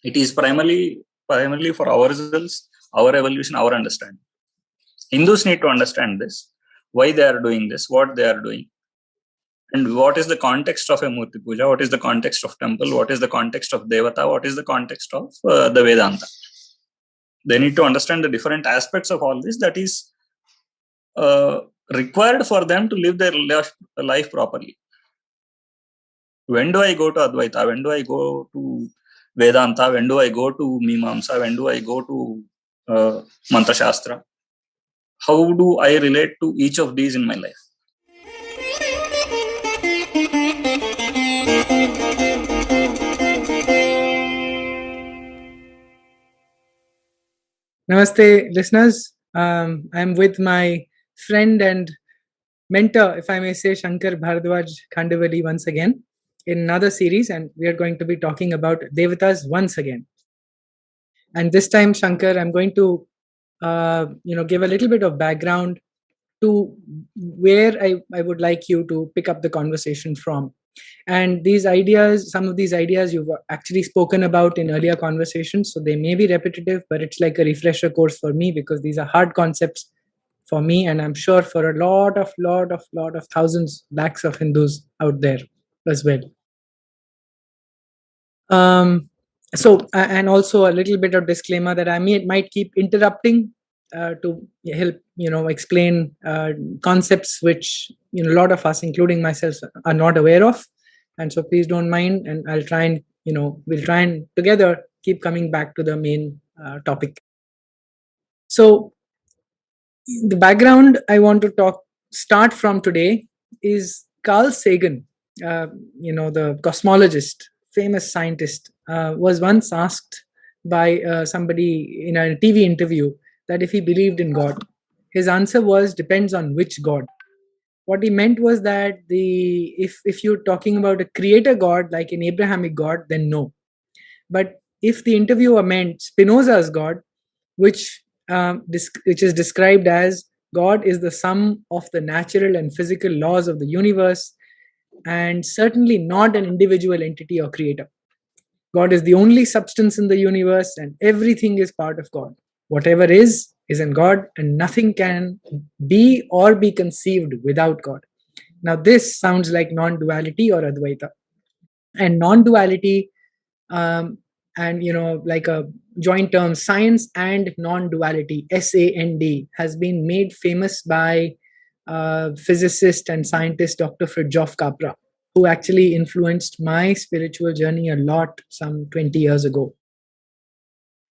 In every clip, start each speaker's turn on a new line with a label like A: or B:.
A: It is primarily for ourselves, our evolution, our understanding. Hindus need to understand this, why they are doing this, what they are doing, and what is the context of a Murti Puja, what is the context of temple, what is the context of Devata, what is the context of the Vedanta. They need to understand the different aspects of all this that is required for them to live their life properly. When do I go to Advaita? When do I go to Vedanta? When do I go to Mimamsa? When do I go to Mantra Shastra? How do I relate to each of these in my life?
B: Namaste, listeners. I'm with my friend and mentor, if I may say, Shankara Bharadwaj Khandavalli once again in another series, and we are going to be talking about Devatas once again. And this time, Shankar, I'm going to give a little bit of background to where I would like you to pick up the conversation from. And these ideas, some of these ideas you've actually spoken about in earlier conversations, so they may be repetitive, but it's like a refresher course for me because these are hard concepts for me, and I'm sure for a lot of thousands, lakhs of Hindus out there as well. And also a little bit of disclaimer that I might keep interrupting to help explain concepts which a lot of us, including myself, are not aware of, and so please don't mind, and I'll try and we'll try and together keep coming back to the main topic. So the background I want to start from today is Carl Sagan, the cosmologist, famous scientist, was once asked by somebody in a TV interview that if he believed in God. His answer was, depends on which God. What he meant was that if you're talking about a creator God, like an Abrahamic God, then no. But if the interviewer meant Spinoza's God, which is described as God is the sum of the natural and physical laws of the universe, and certainly not an individual entity or creator. God is the only substance in the universe, and everything is part of God. Whatever is in God, and nothing can be or be conceived without God. Now, this sounds like non-duality or Advaita. And non-duality, and like a joint term, science and non-duality, SAND, has been made famous by physicist and scientist Dr. Fritjof Capra, who actually influenced my spiritual journey a lot some 20 years ago.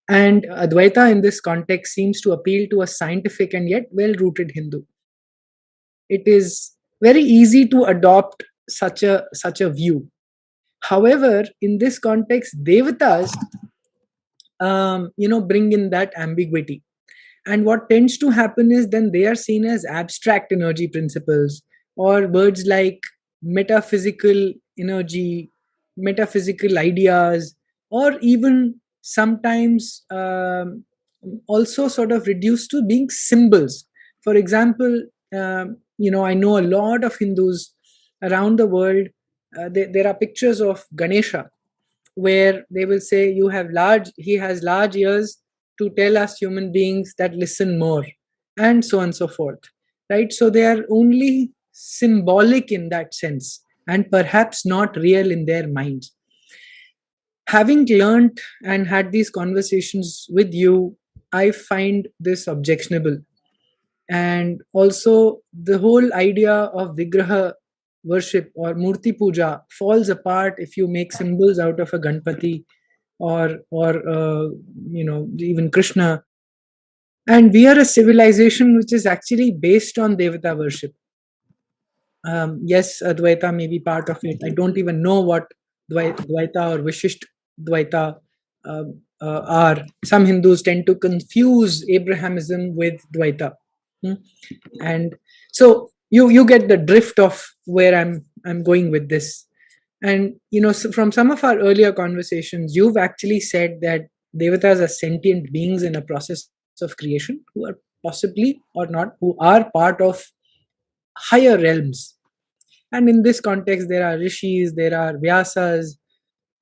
B: And Advaita in this context seems to appeal to a scientific and yet well-rooted Hindu. It is very easy to adopt such a view. However, in this context, Devatas, bring in that ambiguity. And what tends to happen is then they are seen as abstract energy principles, or words like metaphysical energy, metaphysical ideas, or even sometimes also sort of reduced to being symbols. For example, I know a lot of Hindus around the world. There are pictures of Ganesha where they will say he has large ears to tell us human beings that listen more, and so on and so forth, right? So they are only symbolic in that sense and perhaps not real in their minds. Having learned and had these conversations with you, I find this objectionable. And also the whole idea of Vigraha worship or Murti Puja falls apart if you make symbols out of a Ganpati or even Krishna. And we are a civilization which is actually based on Devata worship. Yes, Advaita may be part of it. I don't even know what Dvaita or Vishisht Dvaita are. Some Hindus tend to confuse Abrahamism with Dvaita. And so you get the drift of where I'm going with this. And so from some of our earlier conversations, you've actually said that Devatas are sentient beings in a process of creation who are possibly or not, who are part of higher realms. And in this context, there are Rishis, there are Vyasas,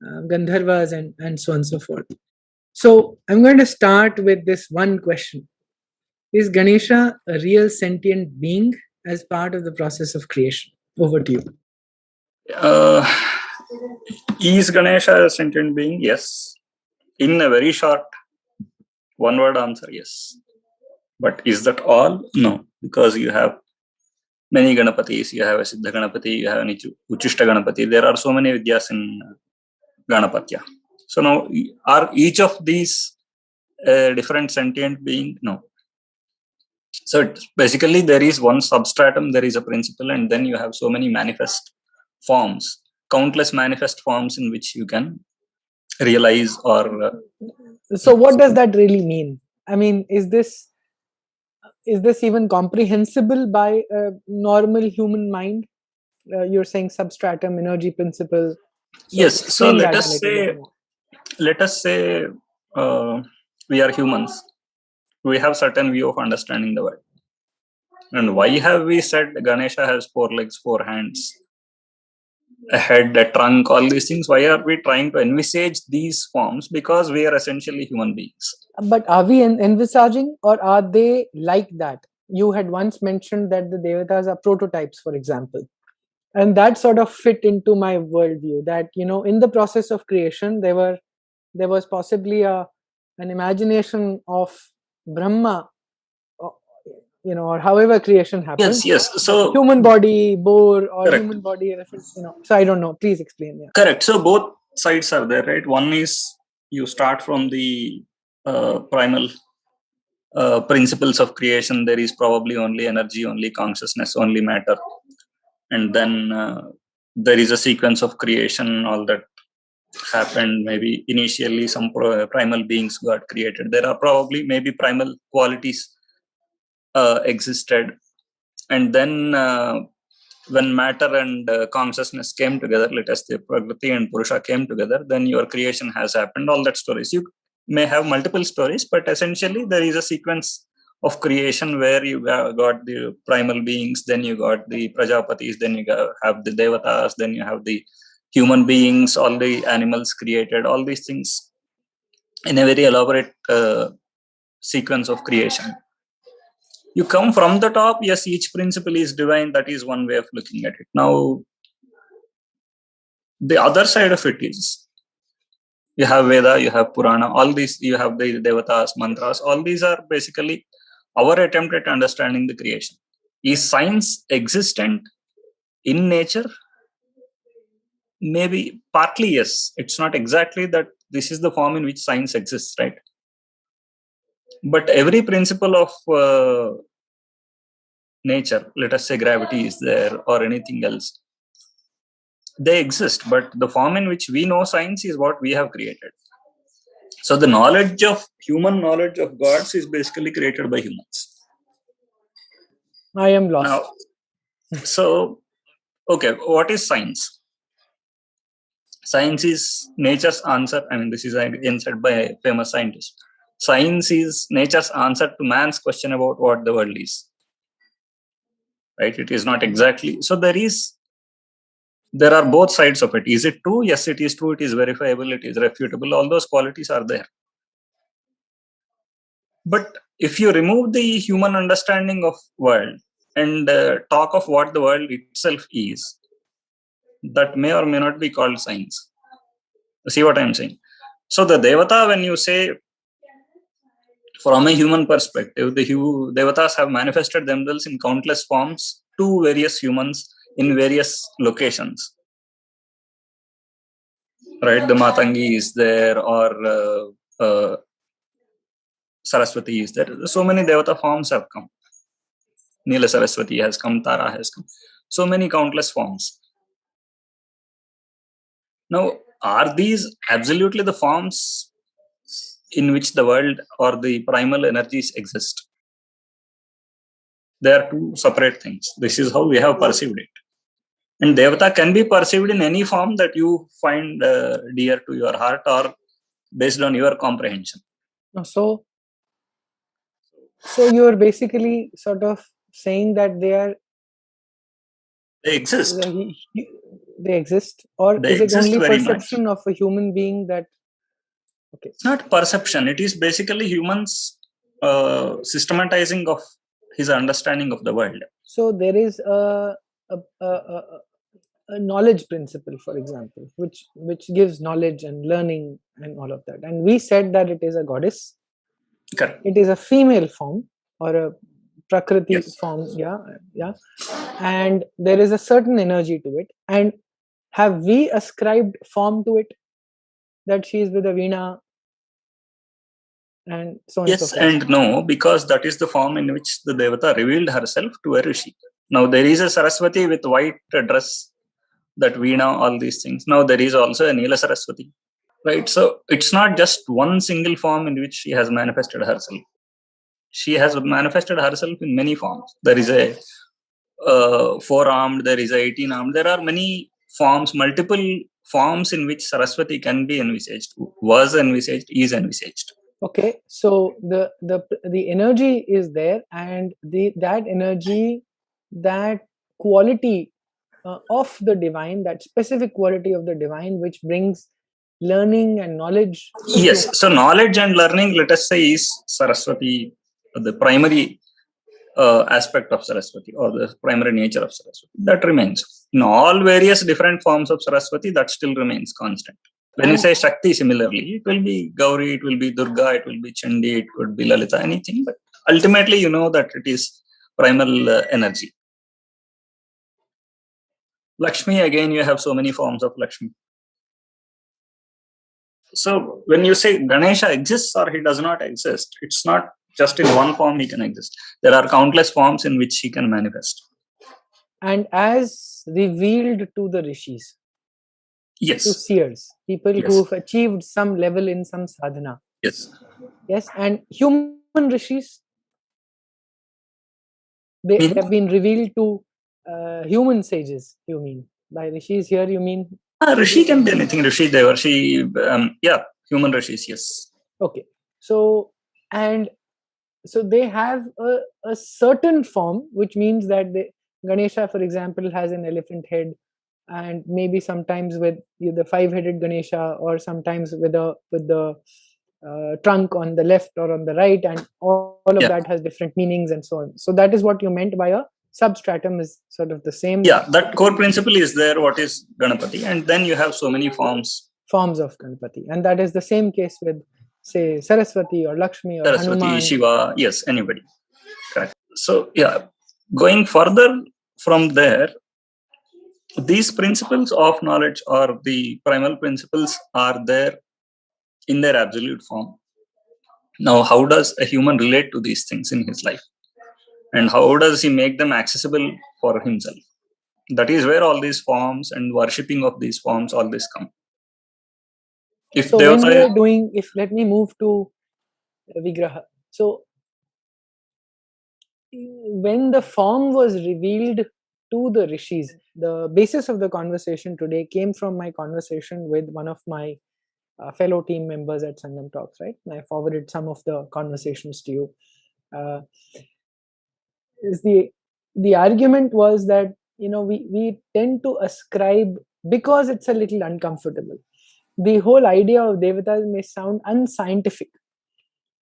B: Gandharvas, and so on and so forth. So I'm going to start with this one question. Is Ganesha a real sentient being as part of the process of creation? Over to you.
A: Is Ganesha a sentient being? Yes. In a very short one-word answer, yes. But is that all? No. Because you have many Ganapatis. You have a Siddha Ganapati, you have an Uchishta Ganapati. There are so many Vidyas in Ganapatya. So now, are each of these different sentient being? No. So basically, there is one substratum, there is a principle, and then you have so many manifest forms, countless manifest forms in which you can realize or.
B: So what does that really mean? I mean, is this even comprehensible by a normal human mind? You're saying substratum, energy principle. So
A: Yes. So let us say we are humans. We have certain view of understanding the world. And why have we said Ganesha has 4 legs, 4 hands, a head, a trunk, all these things? Why are we trying to envisage these forms? Because we are essentially human beings.
B: But are we envisaging, or are they like that? You had once mentioned that the Devatas are prototypes, for example. And that sort of fit into my worldview, that, in the process of creation, there was possibly an imagination of Brahma, or however creation happens.
A: Yes. So
B: human body, boar, or
A: correct.
B: Human body, so I don't know. Please explain. Yeah.
A: Correct. So both sides are there, right? One is you start from the primal principles of creation. There is probably only energy, only consciousness, only matter. And then there is a sequence of creation, all that happened. Maybe initially some primal beings got created. There are probably maybe primal qualities existed. And then when matter and consciousness came together, let us say Prakriti and Purusha came together, then your creation has happened. All that stories. You may have multiple stories, but essentially there is a sequence of creation where you got the primal beings, then you got the Prajapatis, then you have the Devatas, then you have the human beings, all the animals created, all these things in a very elaborate sequence of creation. You come from the top, yes, each principle is divine. That is one way of looking at it. Now, the other side of it is you have Veda, you have Purana, all these, you have the Devatas, mantras, all these are basically our attempt at understanding the creation. Is science existent in nature? Maybe partly yes. It's not exactly that this is the form in which science exists, right? But every principle of nature, let us say gravity is there or anything else, they exist, but the form in which we know science is what we have created. So the human knowledge of gods is basically created by humans.
B: I am lost.
A: Now, so, okay, what is science? Science is nature's answer. I mean, this is again said by a famous scientist. Science is nature's answer to man's question about what the world is. Right? It is not exactly. So there are both sides of it. Is it true? Yes, it is true. It is verifiable. It is refutable. All those qualities are there. But if you remove the human understanding of world and talk of what the world itself is, that may or may not be called science. See what I'm saying? So the Devata, when you say from a human perspective, the Devatas have manifested themselves in countless forms to various humans in various locations. Right? The Matangi is there, or Saraswati is there. So many Devata forms have come. Nila Saraswati has come, Tara has come. So many countless forms. Now, are these absolutely the forms in which the world or the primal energies exist? They are two separate things. This is how we have perceived it. And Devata can be perceived in any form that you find dear to your heart or based on your comprehension.
B: So you're basically sort of saying that they
A: exist.
B: They exist, or
A: They
B: is it
A: exist
B: only
A: very
B: perception
A: much.
B: of a human being that? Okay,
A: it's not perception. It is basically humans systematizing of his understanding of the world.
B: so there is a knowledge principle, for example, which gives knowledge and learning and all of that. And we said that it is a goddess.
A: Correct.
B: It is a female form or a prakriti
A: Yes.
B: form. Yeah. And there is a certain energy to it. And have we ascribed form to it, that she is with a veena and so on and so
A: Yes
B: forth?
A: and no, because that is the form in which the Devata revealed herself to a Rishi. Now there is a Saraswati with white dress, that Veena, all these things. Now there is also a Neela Saraswati, right? So it's not just one single form in which she has manifested herself. She has manifested herself in many forms. There is a four-armed, there is a 18-armed. There are many forms, multiple forms in which Saraswati can be envisaged, was envisaged, is envisaged.
B: Okay, so the energy is there, and that energy, that quality of the divine, that specific quality of the divine, which brings learning and knowledge to
A: Yes, so knowledge and learning, let us say, is Saraswati, the primary aspect of Saraswati, or the primary nature of Saraswati. That remains. In all various different forms of Saraswati, that still remains constant. When you say Shakti, similarly, it will be Gauri, it will be Durga, it will be Chandi, it could be Lalita, anything. But ultimately, you know that it is primal energy. Lakshmi, again, you have so many forms of Lakshmi. So when you say Ganesha exists or he does not exist, it's not just in one form he can exist. There are countless forms in which he can manifest.
B: And as revealed to the rishis,
A: Yes.
B: to seers, people
A: Yes.
B: who've achieved some level in some sadhana.
A: Yes.
B: And human rishis, they have been revealed to human sages. You mean by rishis here? You mean
A: Rishi can be anything. Rishi, Devarshi, yeah, human rishis. Yes.
B: Okay, so they have a certain form, which means that Ganesha, for example, has an elephant head, and maybe sometimes with the five-headed Ganesha, or sometimes with the trunk on the left or on the right, and all of that has different meanings and so on. So that is what you meant by a substratum is sort of the same.
A: Yeah, that core principle is there. What is Ganapati, and then you have so many forms
B: of Ganapati, and that is the same case with, say, Saraswati or Lakshmi or
A: Saraswati,
B: Hanuman.
A: Shiva. Yes, anybody. Correct. So yeah, going further from there, these principles of knowledge, or the primal principles, are there in their absolute form. Now, how does a human relate to these things in his life? And how does he make them accessible for himself? That is where all these forms and worshipping of these forms, all this come.
B: So when we are doing, let me move to Vigraha. So when the form was revealed to the rishis, the basis of the conversation today came from my conversation with one of my fellow team members at Sangam Talks, right? I forwarded some of the conversations to you. The argument was that we tend to ascribe, because it's a little uncomfortable. The whole idea of devatas may sound unscientific,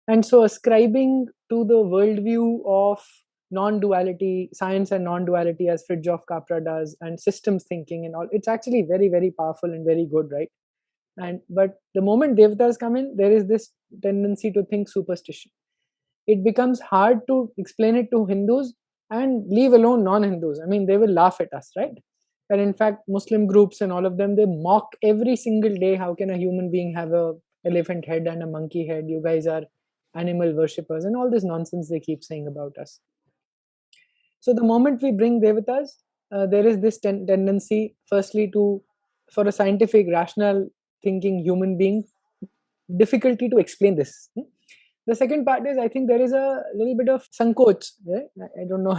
B: and so ascribing to the worldview of non-duality, science and non-duality, as Fridtjof Capra does, and systems thinking and all, it's actually very, very powerful and very good, right? But the moment devatas come in, there is this tendency to think superstition. It becomes hard to explain it to Hindus, and leave alone non-Hindus. I mean, they will laugh at us, right? And in fact, Muslim groups and all of them, they mock every single day. How can a human being have a elephant head and a monkey head? You guys are animal worshippers, and all this nonsense they keep saying about us. So the moment we bring devatas, there is this tendency, firstly, for a scientific, rational thinking human being, difficulty to explain this. The second part is, I think there is a little bit of sankoch. Right? I don't know,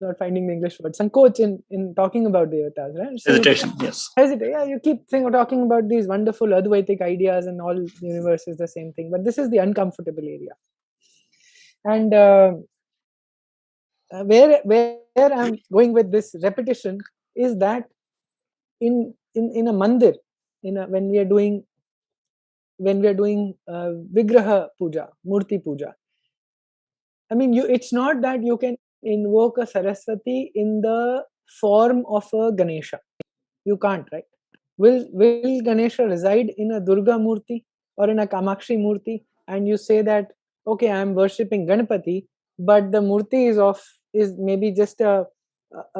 B: not finding the English word. Sankoch in talking about devatas, right? So
A: hesitation, yes.
B: Hesitate. Yeah, you keep talking about these wonderful Advaitic ideas, and all universe is the same thing. But this is the uncomfortable area. And where I'm going with this repetition is that in a mandir, when we are doing Vigraha Puja, Murti Puja, I mean, it's not that you can invoke a Saraswati in the form of a Ganesha. You can't, right? Will Ganesha reside in a Durga Murti or in a Kamakshi Murti? And you say that, okay, I am worshipping Ganapati, but the Murti is maybe just a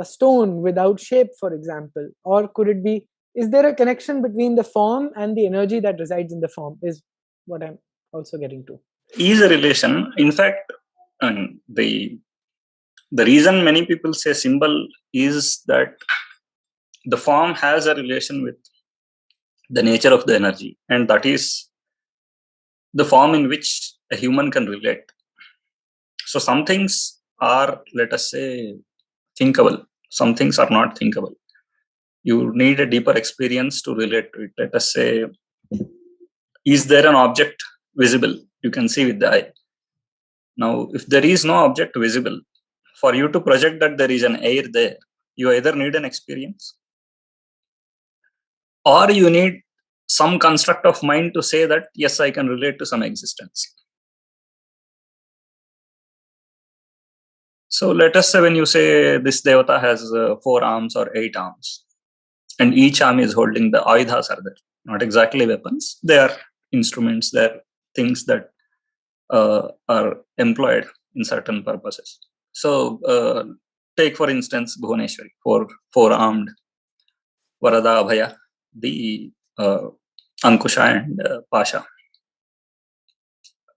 B: stone without shape, for example. Or could it be, is there a connection between the form and the energy that resides in the form, is what I'm also getting to.
A: Is a relation. In fact, the reason many people say symbol is that the form has a relation with the nature of the energy, and that is the form in which a human can relate. So some things are, let us say, thinkable. Some things are not thinkable. You need a deeper experience to relate to it. Let us say, is there an object visible? You can see with the eye. Now, if there is no object visible, for you to project that there is an air there, you either need an experience or you need some construct of mind to say that, yes, I can relate to some existence. So let us say when you say this Devata has 4 arms or 8 arms, and each arm is holding the ayudhas are there, not exactly weapons, they are instruments, they are things that are employed in certain purposes. So take for instance Bhuvaneshwari, 4-armed Varada Abhaya, the Ankusha and Pasha.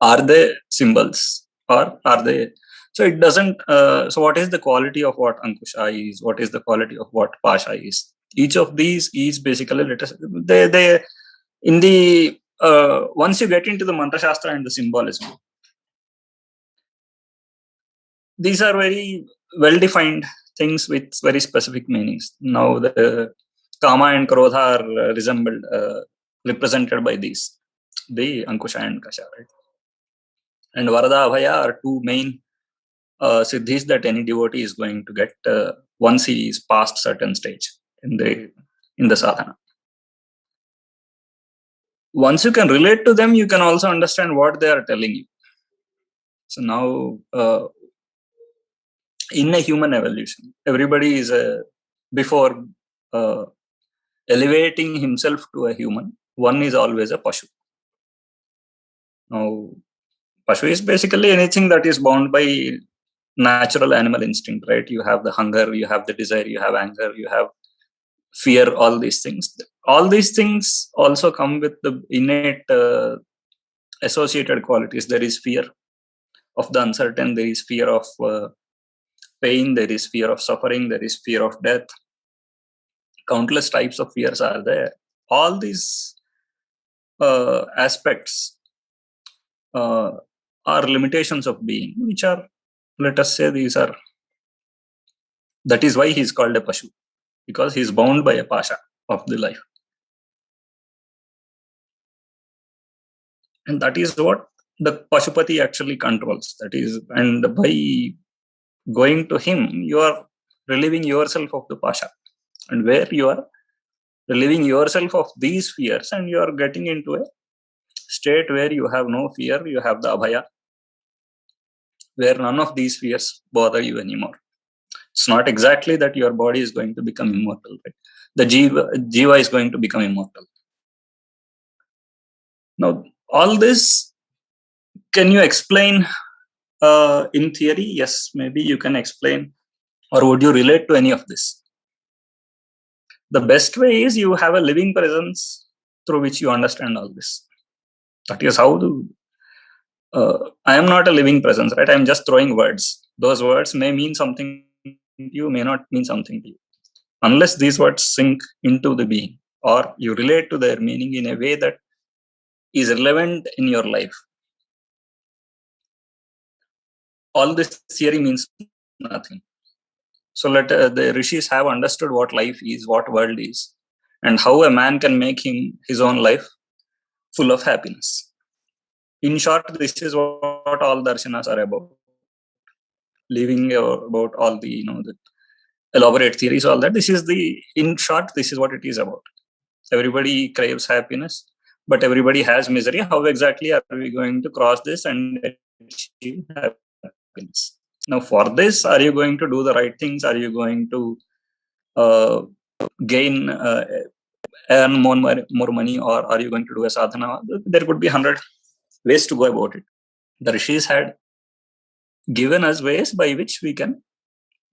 A: Are they symbols or are they? So it doesn't. So what is the quality of what Ankusha is? What is the quality of what Pasha is? Each of these is basically, let us, they in the once you get into the mantra shastra and the symbolism, these are very well defined things with very specific meanings. Now the Kama and Krodha are represented by these, the Ankusha and Kasha, right? And Varada Abhaya are 2 main siddhis that any devotee is going to get once he is past certain stage in the sadhana. Once you can relate to them, you can also understand what they are telling you. So now, in a human evolution, everybody is before elevating himself to a human, one is always a Pashu. Now, Pashu is basically anything that is bound by natural animal instinct, right? You have the hunger, you have the desire, you have anger, you have fear, all these things. All these things also come with the innate associated qualities. There is fear of the uncertain, there is fear of pain, there is fear of suffering, there is fear of death. Countless types of fears are there. All these aspects are limitations of being, which are, let us say, these are, that is why he is called a Pashu, because he is bound by a pasha of the life. And that is what the Pashupati actually controls. That is, and by going to him, you are relieving yourself of the pasha. And where you are relieving yourself of these fears, and you are getting into a state where you have no fear, you have the abhaya, where none of these fears bother you anymore. It's not exactly that your body is going to become immortal, right? The jiva is going to become immortal. Now, all this, can you explain in theory? Yes, maybe you can explain. Or would you relate to any of this? The best way is you have a living presence through which you understand all this. That is how I am not a living presence, right? I am just throwing words. Those words may mean something to you, may not mean something to you. Unless these words sink into the being, or you relate to their meaning in a way that is relevant in your life, all this theory means nothing. So let the Rishis have understood what life is, what world is, and how a man can make his own life full of happiness. In short, this is what all Darshanas are about. Leaving about all the elaborate theories, all that. In short, this is what it is about. Everybody craves happiness, but everybody has misery. How exactly are we going to cross this and achieve happiness? Now, for this, are you going to do the right things? Are you going to earn more money, or are you going to do a sadhana? There could be 100 ways to go about it. The Rishis had given us ways by which we can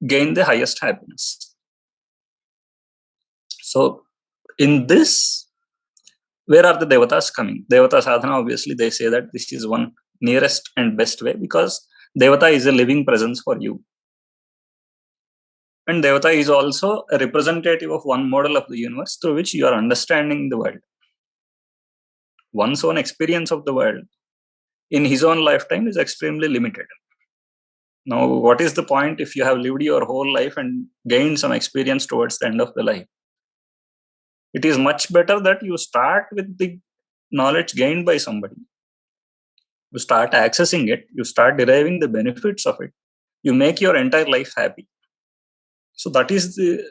A: gain the highest happiness. So, in this, where are the Devatas coming? Devata sadhana, obviously, they say that this is one nearest and best way, because Devata is a living presence for you. And Devata is also a representative of one model of the universe through which you are understanding the world. One's own experience of the world in his own lifetime is extremely limited. Now, what is the point if you have lived your whole life and gained some experience towards the end of the life? It is much better that you start with the knowledge gained by somebody. You start accessing it, you start deriving the benefits of it, you make your entire life happy. So that is the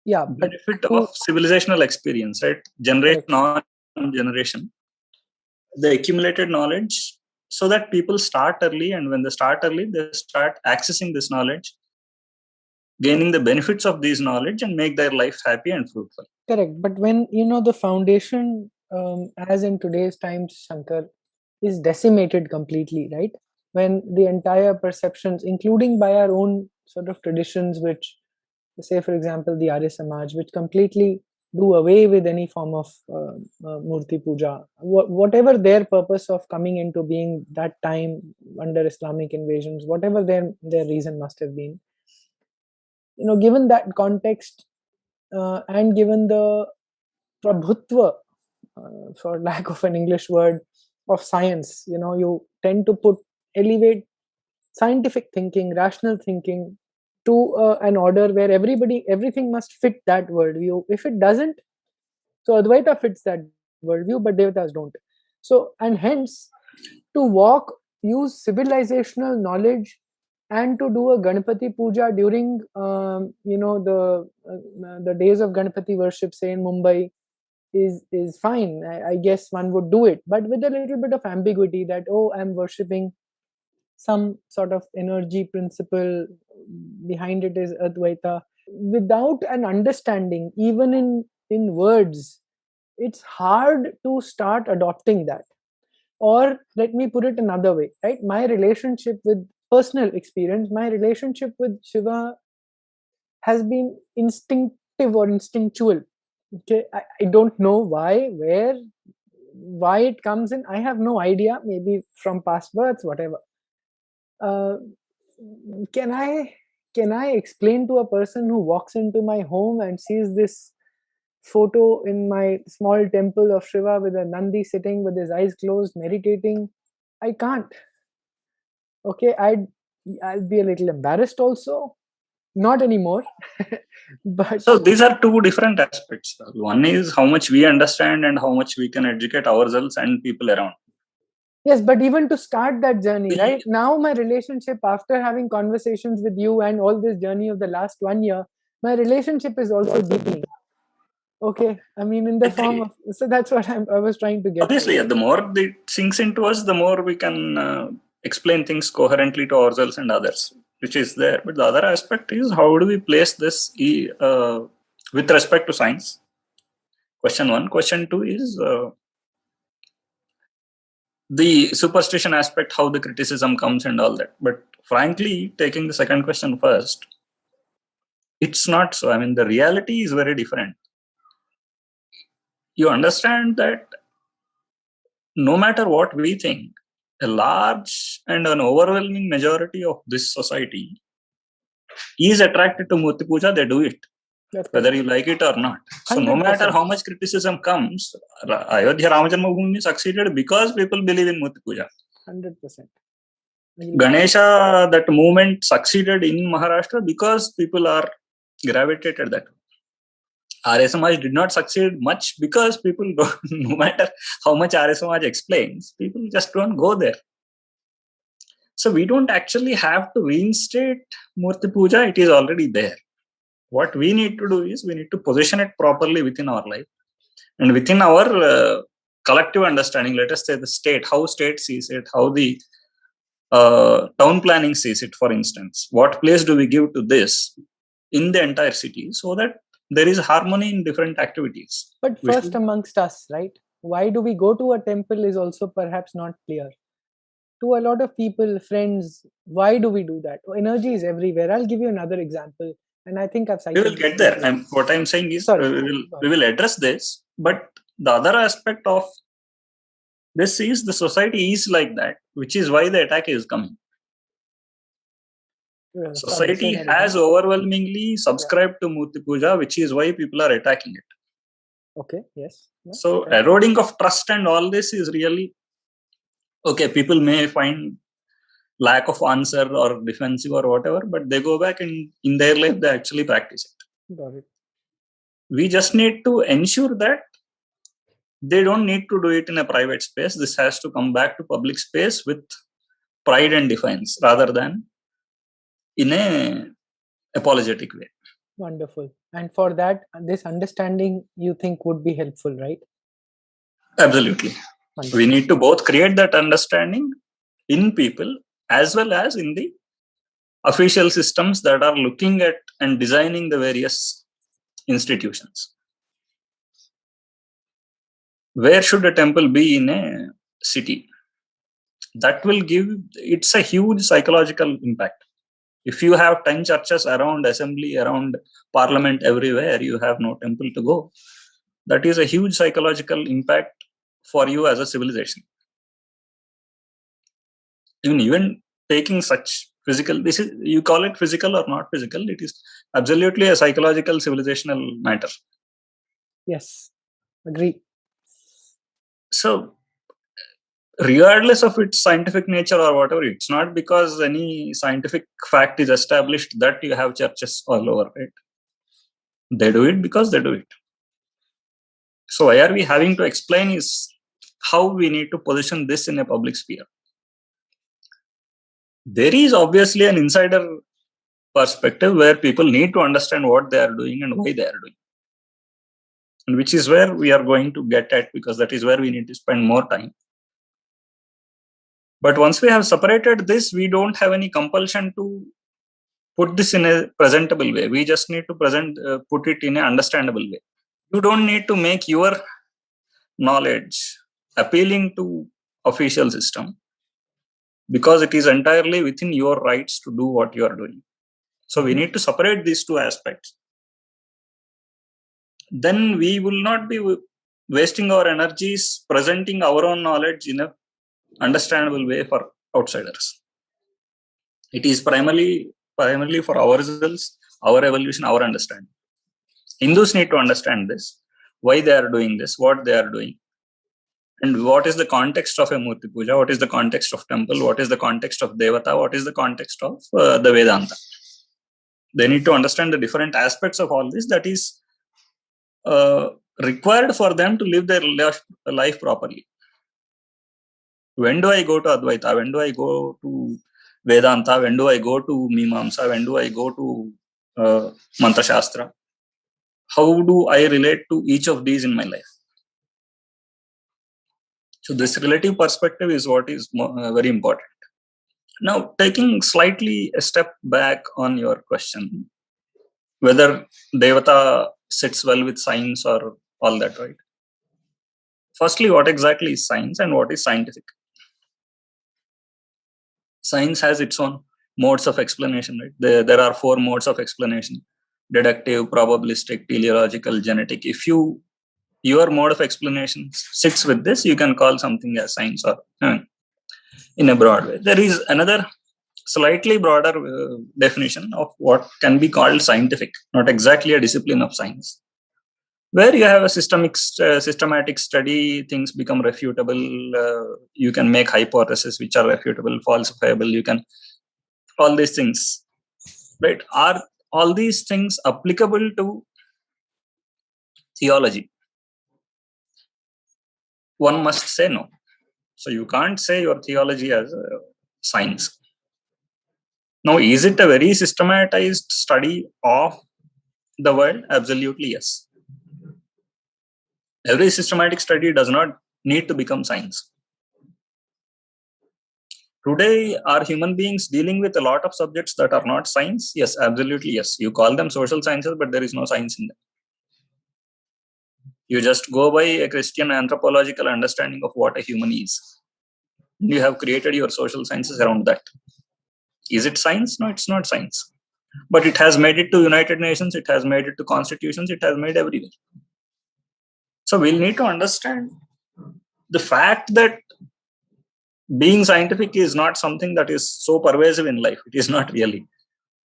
A: benefit of civilizational experience, right? Generation on generation. The accumulated knowledge, so that people start early, and when they start early, they start accessing this knowledge, gaining the benefits of this knowledge, and make their life happy and fruitful.
B: Correct. But when, the foundation, as in today's times, Shankar, is decimated completely, right? When the entire perceptions, including by our own sort of traditions, which, say, for example, the Arya Samaj, which completely do away with any form of Murti Puja, whatever their purpose of coming into being that time under Islamic invasions, whatever their reason must have been, given that context, and given the prabhutva, for lack of an English word, of science, you tend to elevate scientific thinking, rational thinking to an order where everything must fit that worldview. If it doesn't, so Advaita fits that worldview, but Devatas don't. So, and hence, to use civilizational knowledge and to do a Ganapati Puja during, the days of Ganapati worship, say in Mumbai, is fine. I guess one would do it, but with a little bit of ambiguity that, I'm worshipping some sort of energy principle, behind it is Advaita. Without an understanding, even in words, it's hard to start adopting that. Or let me put it another way, right? My relationship with personal experience, my relationship with Shiva has been instinctive or instinctual. Okay, I don't know why it comes in. I have no idea. Maybe from past births, whatever. Can I explain to a person who walks into my home and sees this photo in my small temple of Shiva with a Nandi sitting with his eyes closed, meditating? I can't. Okay, I'll be a little embarrassed also. Not anymore. But
A: so these are two different aspects. One is how much we understand and how much we can educate ourselves and people around.
B: Yes, but even to start that journey, right now, my relationship, after having conversations with you and all this journey of the last 1 year, my relationship is also deepening. Okay, I mean, in the form of, so that's what I was trying to get.
A: Obviously, the more it sinks into us, the more we can explain things coherently to ourselves and others, which is there. But the other aspect is, how do we place this with respect to science? Question one. Question two is the superstition aspect, how the criticism comes and all that. But frankly, taking the second question first, it's not so. I mean, the reality is very different. You understand that no matter what we think, a large and an overwhelming majority of this society is attracted to Murti Puja. They do it, whether you like it or not. So 100%. No matter how much criticism comes, Ayodhya Rama Janmabhoomi succeeded because people believe in Murti Puja.
B: 100%.
A: Ganesha, that movement succeeded in Maharashtra because people are gravitated that way. Arya Samaj did not succeed much because people don't, no matter how much Arya Samaj explains, people just don't go there. So we don't actually have to reinstate Murti Puja, it is already there. What we need to do is we need to position it properly within our life and within our collective understanding. Let us say the state, how state sees it, how the town planning sees it, for instance. What place do we give to this in the entire city so that there is harmony in different activities?
B: But first amongst us, right? Why do we go to a temple is also perhaps not clear. To a lot of people, friends, why do we do that? Energy is everywhere. I'll give you another example. And I think I've cited
A: We will get there. What I'm saying is we will address this. But the other aspect of this is the society is like that, which is why the attack is coming. Society has overwhelmingly subscribed to Murti Puja, which is why people are attacking it.
B: Okay, yes.
A: So eroding of trust and all this is really, okay, people may find lack of answer or defensive or whatever, but they go back and in their life they actually practice it.
B: Got it.
A: We just need to ensure that they don't need to do it in a private space. This has to come back to public space with pride and defiance rather than in a apologetic way.
B: Wonderful. And for that, this understanding you think would be helpful, right?
A: Absolutely. Wonderful. We need to both create that understanding in people as well as in the official systems that are looking at and designing the various institutions. Where should a temple be in a city? That will give, it's a huge psychological impact. If you have 10 churches around assembly, around parliament, everywhere, you have no temple to go. That is a huge psychological impact for you as a civilization. Even taking such physical, this is, you call it physical or not physical, it is absolutely a psychological civilizational matter.
B: Yes, agree.
A: So, regardless of its scientific nature or whatever, it's not because any scientific fact is established that you have churches all over, right? They do it because they do it. So why are we having to explain is how we need to position this in a public sphere. There is obviously an insider perspective where people need to understand what they are doing and why they are doing. And which is where we are going to get at, because that is where we need to spend more time. But once we have separated this, we don't have any compulsion to put this in a presentable way. We just need to put it in an understandable way. You don't need to make your knowledge appealing to official system, because it is entirely within your rights to do what you are doing. So we need to separate these two aspects. Then we will not be wasting our energies presenting our own knowledge in a understandable way for outsiders. It is primarily for our results, our evolution, our understanding. Hindus need to understand this, why they are doing this, what they are doing, and what is the context of a Murti Puja, what is the context of temple, what is the context of Devata, what is the context of the Vedanta. They need to understand the different aspects of all this that is required for them to live their life properly. When do I go to Advaita? When do I go to Vedanta? When do I go to Mimamsa? When do I go to Mantra Shastra? How do I relate to each of these in my life? So this relative perspective is what is very important. Now, taking slightly a step back on your question, whether Devata sits well with science or all that, right? Firstly, what exactly is science and what is scientific? Science has its own modes of explanation, right? There are 4 modes of explanation: deductive, probabilistic, teleological, genetic. If your mode of explanation sits with this, you can call something as science, or in a broad way. There is another slightly broader definition of what can be called scientific, not exactly a discipline of science, where you have a systematic study, things become refutable, you can make hypotheses which are refutable, falsifiable, you can, all these things, right? Are all these things applicable to theology? One must say no. So you can't say your theology as a science. Now, is it a very systematized study of the world? Absolutely yes. Every systematic study does not need to become science. Today, are human beings dealing with a lot of subjects that are not science? Yes, absolutely yes. You call them social sciences, but there is no science in them. You just go by a Christian anthropological understanding of what a human is. You have created your social sciences around that. Is it science? No, it's not science. But it has made it to United Nations, it has made it to constitutions, it has made everywhere. So we'll need to understand the fact that being scientific is not something that is so pervasive in life. It is not really.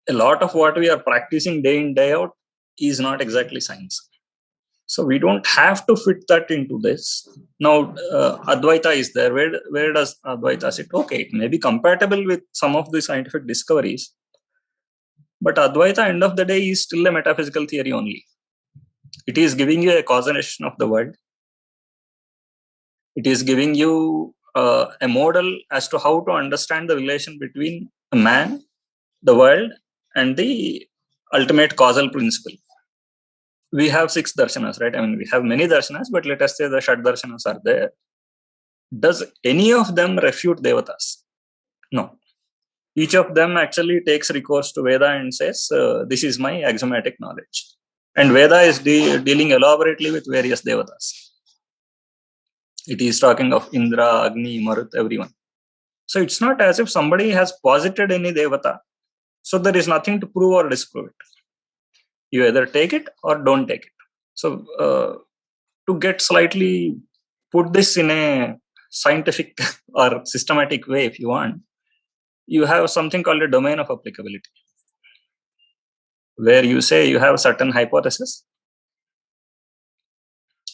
A: A lot of what we are practicing day in, day out is not exactly science. So we don't have to fit that into this. Now, Advaita is there. Where does Advaita sit? Okay, it may be compatible with some of the scientific discoveries. But Advaita, end of the day, is still a metaphysical theory only. It is giving you a causation of the world. It is giving you a model as to how to understand the relation between a man, the world, and the ultimate causal principle. We have 6 darshanas, right? I mean, we have many darshanas, but let us say the Shad darshanas are there. Does any of them refute Devatas? No. Each of them actually takes recourse to Veda and says, this is my axiomatic knowledge. And Veda is dealing elaborately with various Devatas. It is talking of Indra, Agni, Marut, everyone. So it's not as if somebody has posited any Devata. So there is nothing to prove or disprove it. You either take it or don't take it. So to get slightly put this in a scientific or systematic way, if you want, you have something called a domain of applicability, where you say you have a certain hypothesis,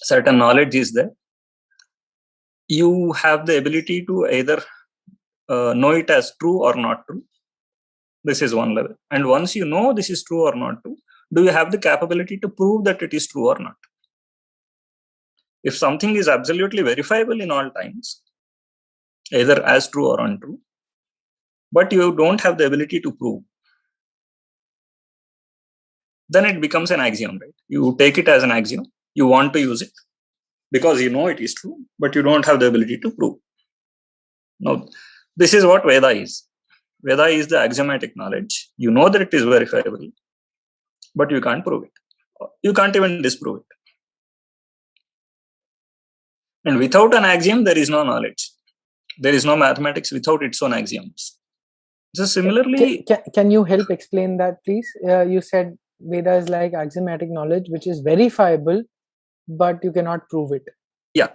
A: certain knowledge is there. You have the ability to either know it as true or not true. This is one level. And once you know this is true or not true, do you have the capability to prove that it is true or not? If something is absolutely verifiable in all times, either as true or untrue, but you don't have the ability to prove, then it becomes an axiom, right? You take it as an axiom, you want to use it because you know it is true, but you don't have the ability to prove. Now, this is what Veda is. Veda is the axiomatic knowledge. You know that it is verifiable, but you can't prove it. You can't even disprove it. And without an axiom, there is no knowledge. There is no mathematics without its own axioms. So similarly,
B: can you help explain that, please? You said Veda is like axiomatic knowledge, which is verifiable, but you cannot prove it.
A: Yeah.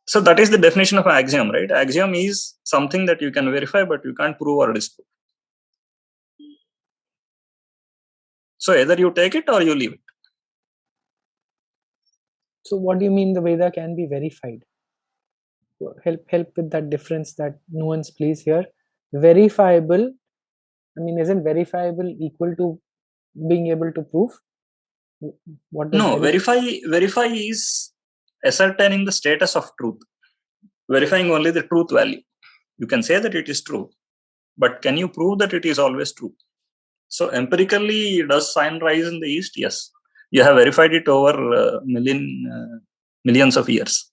A: So that is the definition of an axiom, right? Axiom is something that you can verify, but you can't prove or disprove. So either you take it or you leave it.
B: So what do you mean the Veda can be verified? Help with that difference, that nuance, please, here. Verifiable, I mean, isn't verifiable equal to being able to prove? What does
A: No, verify is ascertaining the status of truth. Verifying only the truth value. You can say that it is true, but can you prove that it is always true? So empirically, does sun rise in the east? Yes. You have verified it over millions of years.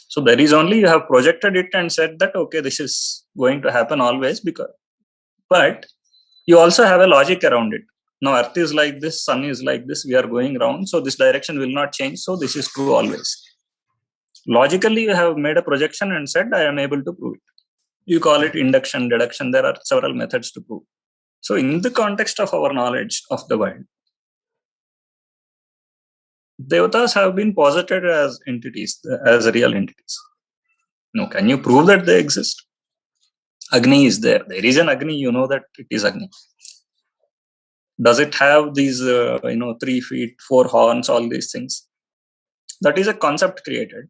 A: So there is only, you have projected it and said that, okay, this is going to happen always, but you also have a logic around it. Now earth is like this, sun is like this, we are going round, so this direction will not change, so this is true always. Logically, you have made a projection and said, I am able to prove it. You call it induction, deduction, there are several methods to prove. So in the context of our knowledge of the world, Devatas have been posited as entities, as real entities. Now, can you prove that they exist? Agni is there. There is an Agni, you know that it is Agni. Does it have these, 3 feet, 4 horns, all these things? That is a concept created.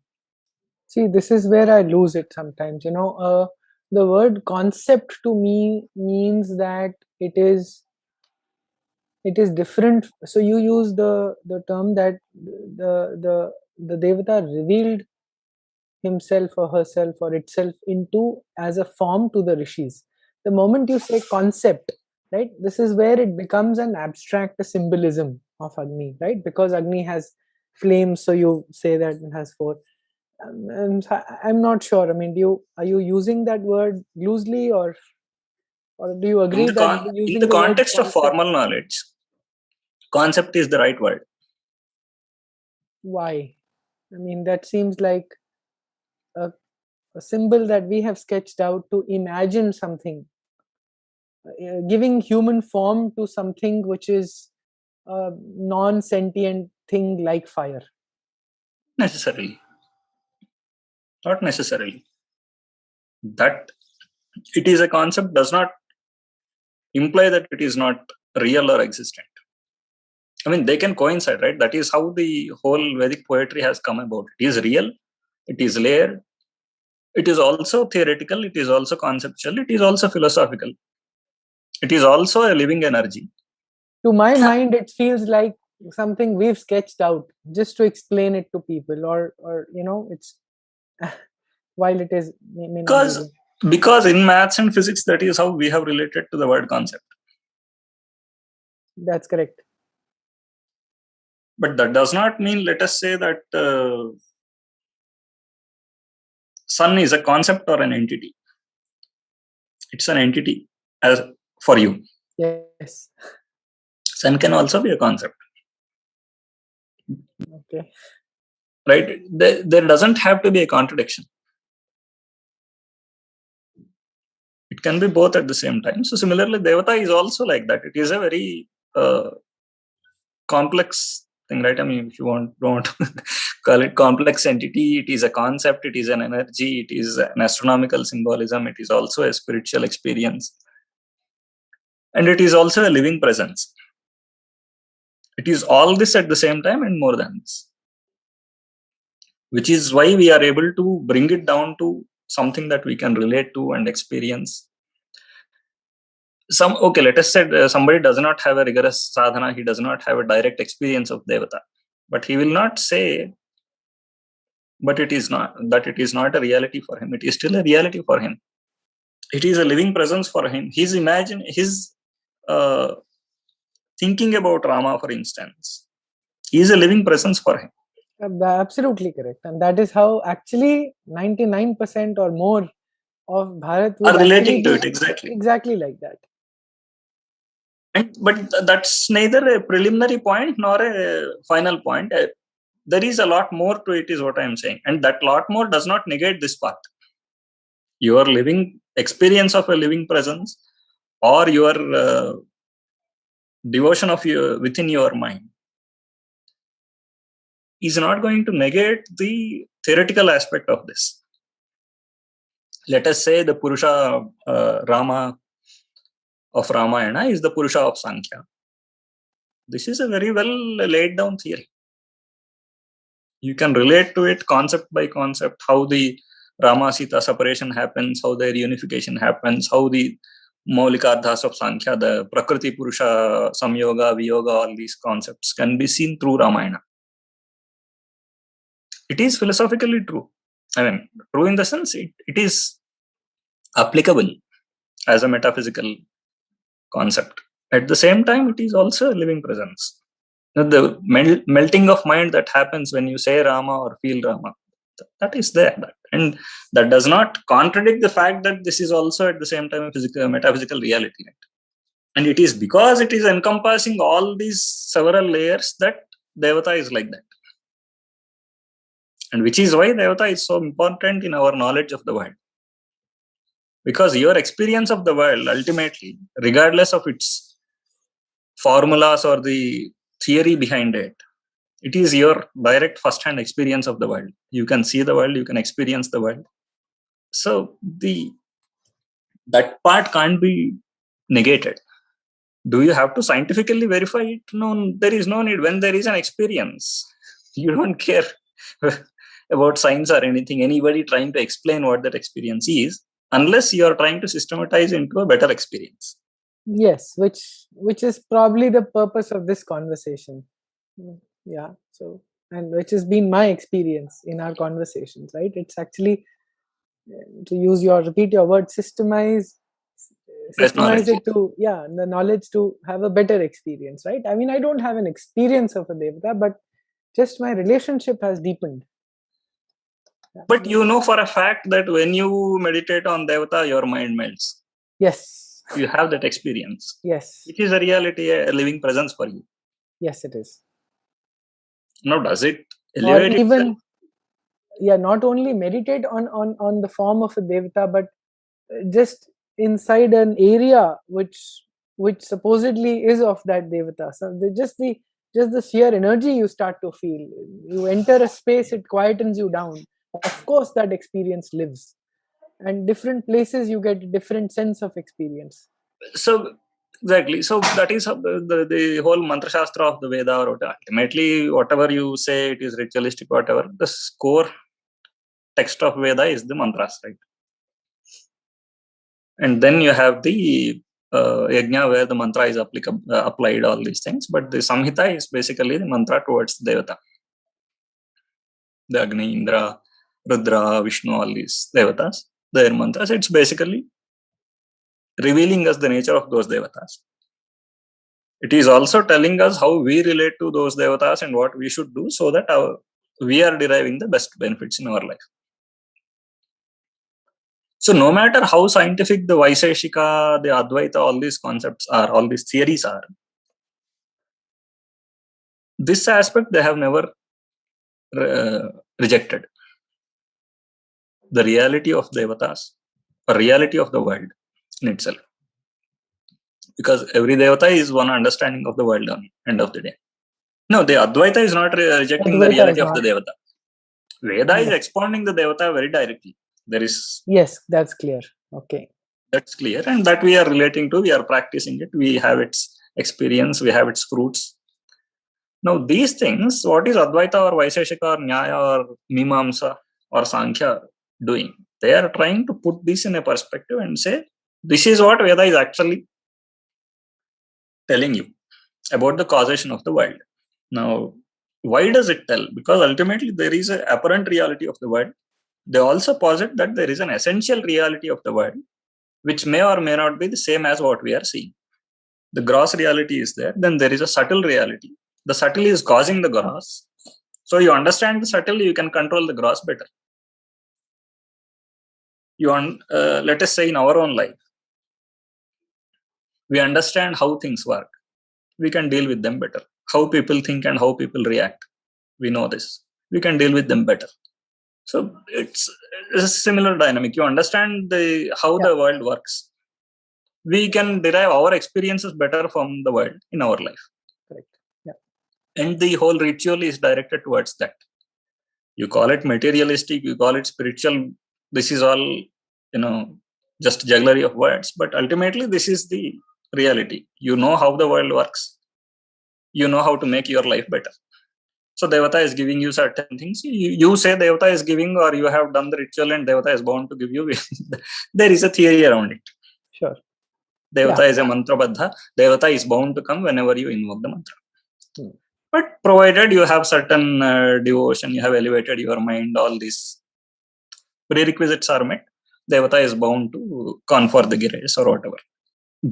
B: See, this is where I lose it sometimes. The word concept to me means that it is different. So you use the term that the Devata revealed himself or herself or itself into as a form to the Rishis. The moment you say concept, right? This is where it becomes an abstract symbolism of Agni, right? Because Agni has flames, so you say that it has four. I'm not sure. I mean, are you using that word loosely, or do you agree that
A: In
B: using
A: the
B: the word
A: context of
B: concept?
A: formal knowledge, concept is the right word.
B: Why? I mean, that seems like a, a symbol that we have sketched out to imagine something, giving human form to something which is a non-sentient thing like fire.
A: Necessarily. Not necessarily. That it is a concept does not imply that it is not real or existent. I mean, they can coincide, right? That is how the whole Vedic poetry has come about. It is real, it is layered, it is also theoretical, it is also conceptual, it is also philosophical, it is also a living energy.
B: To my mind, it feels like something we've sketched out just to explain it to people, or it's while it is may not be
A: Because
B: there.
A: because in maths and physics, that is how we have related to the word concept.
B: That's correct.
A: But that does not mean, let us say that sun is a concept or an entity. It's an entity as for you.
B: Yes.
A: Sun can also be a concept,
B: Okay.
A: right? There doesn't have to be a contradiction. It can be both at the same time. So similarly, Devata is also like that. It is a very complex thing, right? I mean, if you don't call it complex entity, it is a concept, it is an energy, it is an astronomical symbolism, it is also a spiritual experience, and it is also a living presence. It is all this at the same time and more than this, which is why we are able to bring it down to something that we can relate to and experience. Okay, let us say somebody does not have a rigorous sadhana, he does not have a direct experience of Devata, but he will not say but it is not that it is not a reality for him. It is still a reality for him. It is a living presence for him. His uh, thinking about Rama, for instance, is a living presence for him.
B: Absolutely correct. And that is how actually 99% or more of Bharat would
A: Are
B: actually
A: relating to
B: be
A: it exactly.
B: exactly like that.
A: But that's neither a preliminary point nor a final point. There is a lot more to it, is what I am saying, and that lot more does not negate this part. Your living experience of a living presence, or your devotion of your within your mind, is not going to negate the theoretical aspect of this. Let us say the Purusha Rama of Ramayana is the Purusha of Sankhya. This is a very well laid down theory. You can relate to it concept by concept, how the Rama Sita separation happens, how their unification happens, how the Maulikardhas of Sankhya, the Prakriti Purusha, Samyoga, Viyoga, all these concepts can be seen through Ramayana. It is philosophically true. I mean, true in the sense it is applicable as a metaphysical concept. At the same time, it is also a living presence. The melting of mind that happens when you say Rama or feel Rama, that is there. And that does not contradict the fact that this is also at the same time a metaphysical reality. And it is because it is encompassing all these several layers that Devata is like that. And which is why Devata is so important in our knowledge of the world. Because your experience of the world, ultimately, regardless of its formulas or the theory behind it, it is your direct first-hand experience of the world. You can see the world, you can experience the world. So that part can't be negated. Do you have to scientifically verify it? No, there is no need. When there is an experience, you don't care about science or anything, anybody trying to explain what that experience is, unless you are trying to systematize into a better experience.
B: Yes, which is probably the purpose of this conversation. Yeah. So, and which has been my experience in our conversations, right? It's actually, to repeat your word, systemize, systemize it to, the knowledge to have a better experience, right? I mean, I don't have an experience of a Devata, but just my relationship has deepened.
A: But you know for a fact that when you meditate on Devata, your mind melts.
B: Yes.
A: You have that experience.
B: Yes.
A: It is a reality, a living presence for you.
B: Yes, it is.
A: Now, does it elevate
B: or even
A: itself?
B: Not only meditate on the form of a Devata, but just inside an area which supposedly is of that Devata. So just the sheer energy you start to feel. You enter a space, it quietens you down. Of course, that experience lives, and different places you get different sense of experience.
A: So exactly. So that is the whole mantra shastra of the Veda, or ultimately whatever you say, it is ritualistic, whatever. The core text of Veda is the mantras, right? And then you have the yajna where the mantra is applied, all these things. But the Samhita is basically the mantra towards the Devata. The Agni, Indra, Rudra, Vishnu, all these Devatas, their mantras, it's basically revealing us the nature of those Devatas. It is also telling us how we relate to those Devatas and what we should do so that we are deriving the best benefits in our life. So no matter how scientific the Vaiseshika, the Advaita, all these concepts are, all these theories are, this aspect they have never rejected. The reality of Devatas, or reality of the world in itself. Because every Devata is one understanding of the world on the end of the day. No, the Advaita is not rejecting the reality of the Devata. Veda is expounding the Devata very directly. There is...
B: Yes, that's clear. Okay.
A: That's clear. And that we are relating to, we are practicing it. We have its experience, we have its fruits. Now, these things, what is Advaita or Vaiseshika or Nyaya or Mimamsa or Sankhya doing? They are trying to put this in a perspective and say, this is what Veda is actually telling you about the causation of the world. Now, why does it tell? Because ultimately there is an apparent reality of the world. They also posit that there is an essential reality of the world, which may or may not be the same as what we are seeing. The gross reality is there. Then there is a subtle reality. The subtle is causing the gross. So you understand the subtle, you can control the gross better. Let us say in our own life, we understand how things work. We can deal with them better. How people think and how people react. We know this. We can deal with them better. So it's a similar dynamic. You understand how the world works. We can derive our experiences better from the world in our life.
B: Correct. Yeah.
A: And the whole ritual is directed towards that. You call it materialistic, you call it spiritual. This is all, just jugglery of words. But ultimately, this is the reality. You know how the world works. You know how to make your life better. So Devata is giving you certain things. You say Devata is giving, or you have done the ritual and Devata is bound to give you. There is a theory around it.
B: Sure.
A: Devata is a mantra baddha. Devata is bound to come whenever you invoke the mantra. But provided you have certain devotion, you have elevated your mind, all these prerequisites are met, Devata is bound to confer the grace or whatever.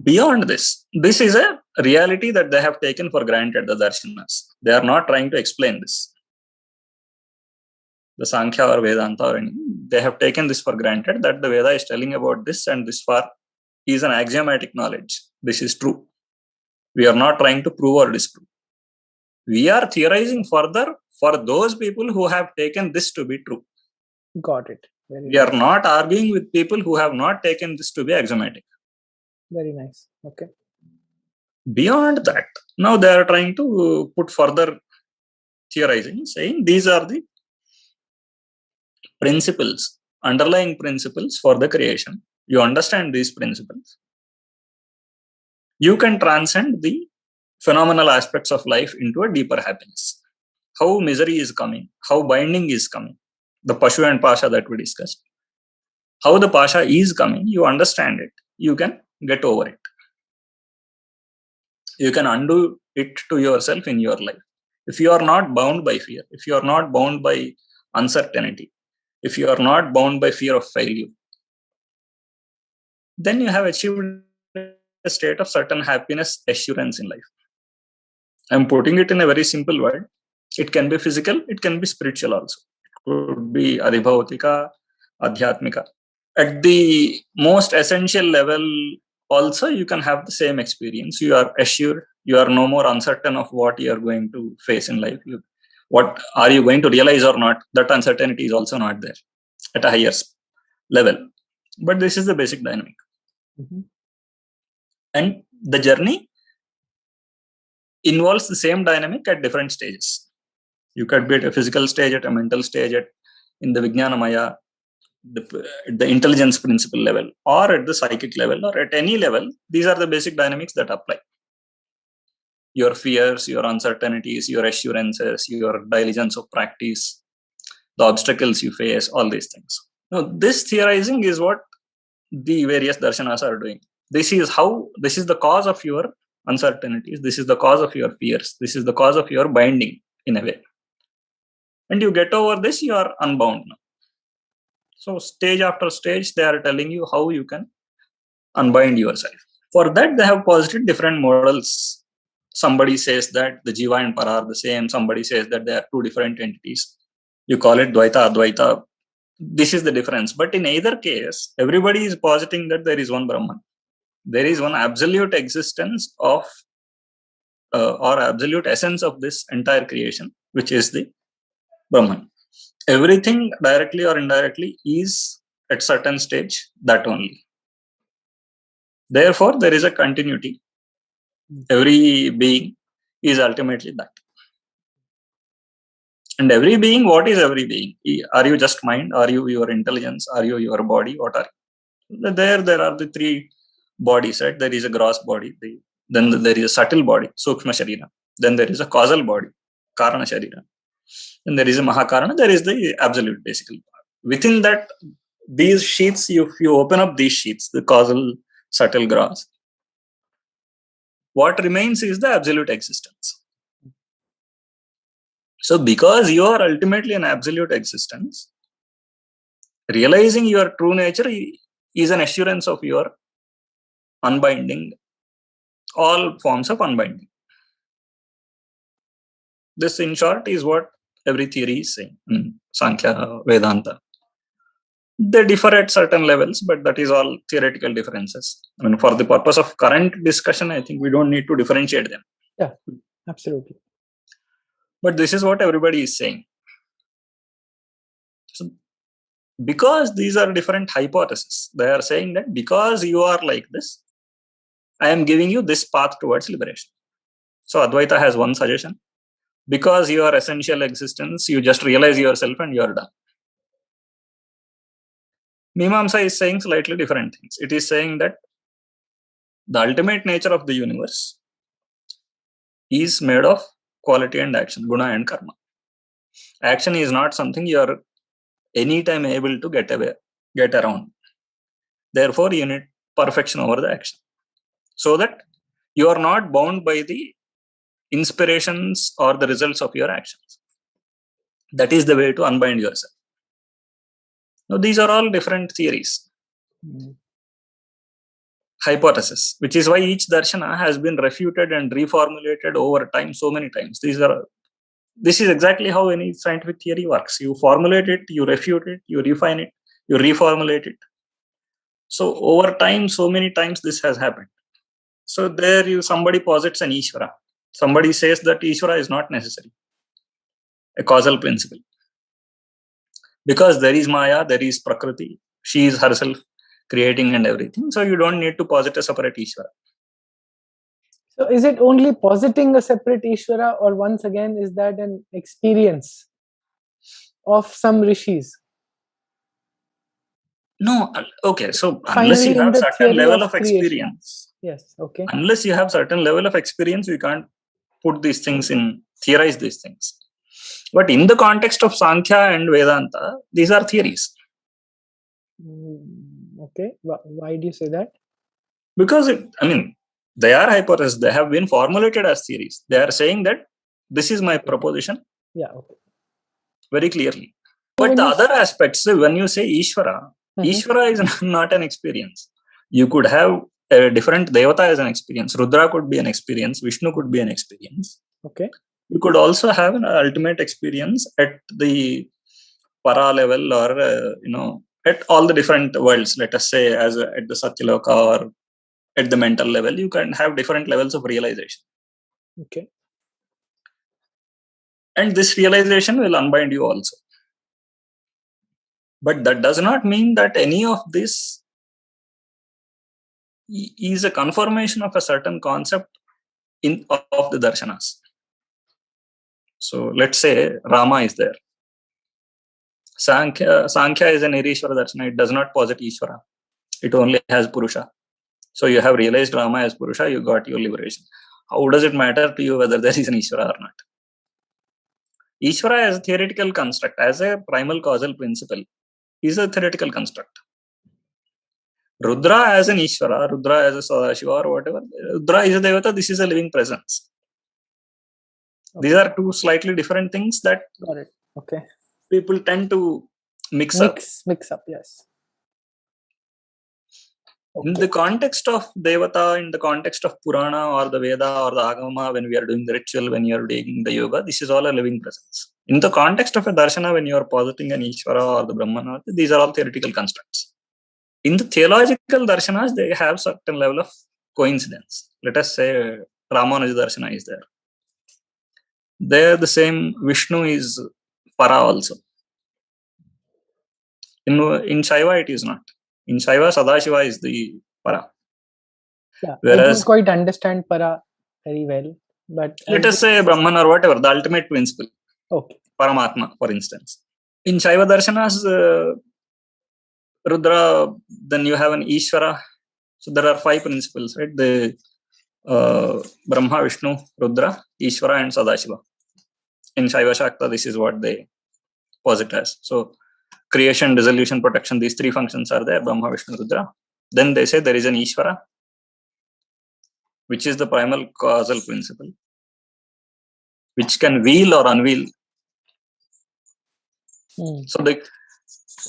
A: Beyond this is a reality that they have taken for granted, the Darshanas. They are not trying to explain this. The Sankhya or Vedanta or anything, they have taken this for granted that the Veda is telling about this and this far is an axiomatic knowledge. This is true. We are not trying to prove or disprove. We are theorizing further for those people who have taken this to be true.
B: Got it.
A: We are not arguing with people who have not taken this to be axiomatic.
B: Very nice. Okay.
A: Beyond that, now they are trying to put further theorizing, saying these are the principles, underlying principles for the creation. You understand these principles, you can transcend the phenomenal aspects of life into a deeper happiness. How misery is coming, how binding is coming, the Pashu and Pasha that we discussed. How the Pasha is coming, you understand it, you can get over it. You can undo it to yourself in your life. If you are not bound by fear, if you are not bound by uncertainty, if you are not bound by fear of failure, then you have achieved a state of certain happiness, assurance in life. I'm putting it in a very simple word. It can be physical, it can be spiritual also. It could be adhibhautika, adhyatmika. At the most essential level, also you can have the same experience. You are assured, you are no more uncertain of what you are going to face in life. What are you going to realize or not? That uncertainty is also not there at a higher level. But this is the basic dynamic. Mm-hmm. And the journey involves the same dynamic at different stages. You could be at a physical stage, at a mental stage, in the Vijnanamaya, the intelligence principle level, or at the psychic level, or at any level. These are the basic dynamics that apply. Your fears, your uncertainties, your assurances, your diligence of practice, the obstacles you face, all these things. Now, this theorizing is what the various darshanas are doing. This is the cause of your uncertainties. This is the cause of your fears. This is the cause of your binding in a way. And you get over this, you are unbound now. So stage after stage, they are telling you how you can unbind yourself. For that, they have posited different models. Somebody says that the Jiva and Para are the same. Somebody says that they are two different entities. You call it Dvaita, Advaita. This is the difference. But in either case, everybody is positing that there is one Brahman. There is one absolute existence of or absolute essence of this entire creation, which is the Brahman. Everything directly or indirectly is at certain stage that only. Therefore, there is a continuity. Every being is ultimately that. And every being, what is every being? Are you just mind? Are you your intelligence? Are you your body? What are you? There are the three bodies, right? There is a gross body. Then there is a subtle body, Sukshma Sharira. Then there is a causal body, Karana Sharira. Then there is a Mahakarana. There is the absolute, basically. Within that, these sheets, if you open up these sheets, the causal, subtle, gross, what remains is the absolute existence. So because you are ultimately an absolute existence, realizing your true nature is an assurance of your unbinding, all forms of unbinding. This, in short, is what every theory is saying. Sankhya, Vedanta. They differ at certain levels, but that is all theoretical differences. I mean, for the purpose of current discussion, I think we don't need to differentiate them.
B: Yeah, absolutely.
A: But this is what everybody is saying. So, because these are different hypotheses, they are saying that because you are like this, I am giving you this path towards liberation. So Advaita has one suggestion. Because you are essential existence, you just realize yourself and you are done. Mimamsa is saying slightly different things. It is saying that the ultimate nature of the universe is made of quality and action, guna and karma. Action is not something you are anytime able to get around. Therefore, you need perfection over the action. So that you are not bound by the inspirations or the results of your actions. That is the way to unbind yourself. Now, these are all different theories, hypotheses, which is why each darshana has been refuted and reformulated over time so many times. This is exactly how any scientific theory works. You formulate it, you refute it, you refine it, you reformulate it. So over time, so many times this has happened. So there somebody posits an Ishwara. Somebody says that Ishwara is not necessary, a causal principle. Because there is Maya, there is Prakriti. She is herself creating and everything. So you don't need to posit a separate Ishwara.
B: So is it only positing a separate Ishwara, or once again, is that an experience of some Rishis?
A: No, okay. So unless you have certain level of experience.
B: Yes, okay.
A: Unless you have certain level of experience, you can't put these things in, theorize these things. But in the context of Sankhya and Vedanta, these are theories.
B: Okay. Why do you say that?
A: Because, they are hypotheses. They have been formulated as theories. They are saying that this is my proposition.
B: Yeah, okay.
A: Very clearly. But the other aspects, when you say Ishwara, Ishwara is not an experience. You could have a different Devata is an experience. Rudra could be an experience. Vishnu could be an experience.
B: Okay.
A: You could also have an ultimate experience at the para level, or at all the different worlds. Let us say, at the Satyaloka or at the mental level, you can have different levels of realization.
B: Okay.
A: And this realization will unbind you also. But that does not mean that any of this is a confirmation of a certain concept of the Darshanas. So let's say Rama is there. Sankhya is an Irishwara Darshana. It does not posit Ishwara. It only has Purusha. So you have realized Rama as Purusha, you got your liberation. How does it matter to you whether there is an Ishwara or not? Ishwara as a theoretical construct, as a primal causal principle, is a theoretical construct. Rudra as an Ishwara, Rudra as a Sadashiva or whatever, Rudra is a Devata, this is a living presence. Okay. These are two slightly different things that
B: got it. Okay.
A: People tend to mix up.
B: Mix up, yes.
A: Okay. In the context of Devata, in the context of Purana or the Veda or the Agama, when we are doing the ritual, when you are doing the yoga, this is all a living presence. In the context of a Darshana, when you are positing an Ishvara or the Brahman, these are all theoretical constructs. In the theological Darshanas, they have certain level of coincidence. Let us say Ramanuja Darshana is there. There the same Vishnu is Para also. In Shaiva, it is not. In Shaiva, Sadashiva is the Para.
B: Yeah, whereas, I don't quite understand Para very well. But
A: let us say Brahman or whatever, the ultimate principle.
B: Okay.
A: Paramatma, for instance. In Shaiva Darshanas, Rudra, then you have an Ishwara. So there are 5 principles, right? The Brahma, Vishnu, Rudra, Ishwara and Sadashiva. In Shaiva Shakta, this is what they posit as. So creation, dissolution, protection, these 3 functions are there, Brahma, Vishnu, Rudra. Then they say there is an Ishwara, which is the primal causal principle, which can wheel or unwheel. So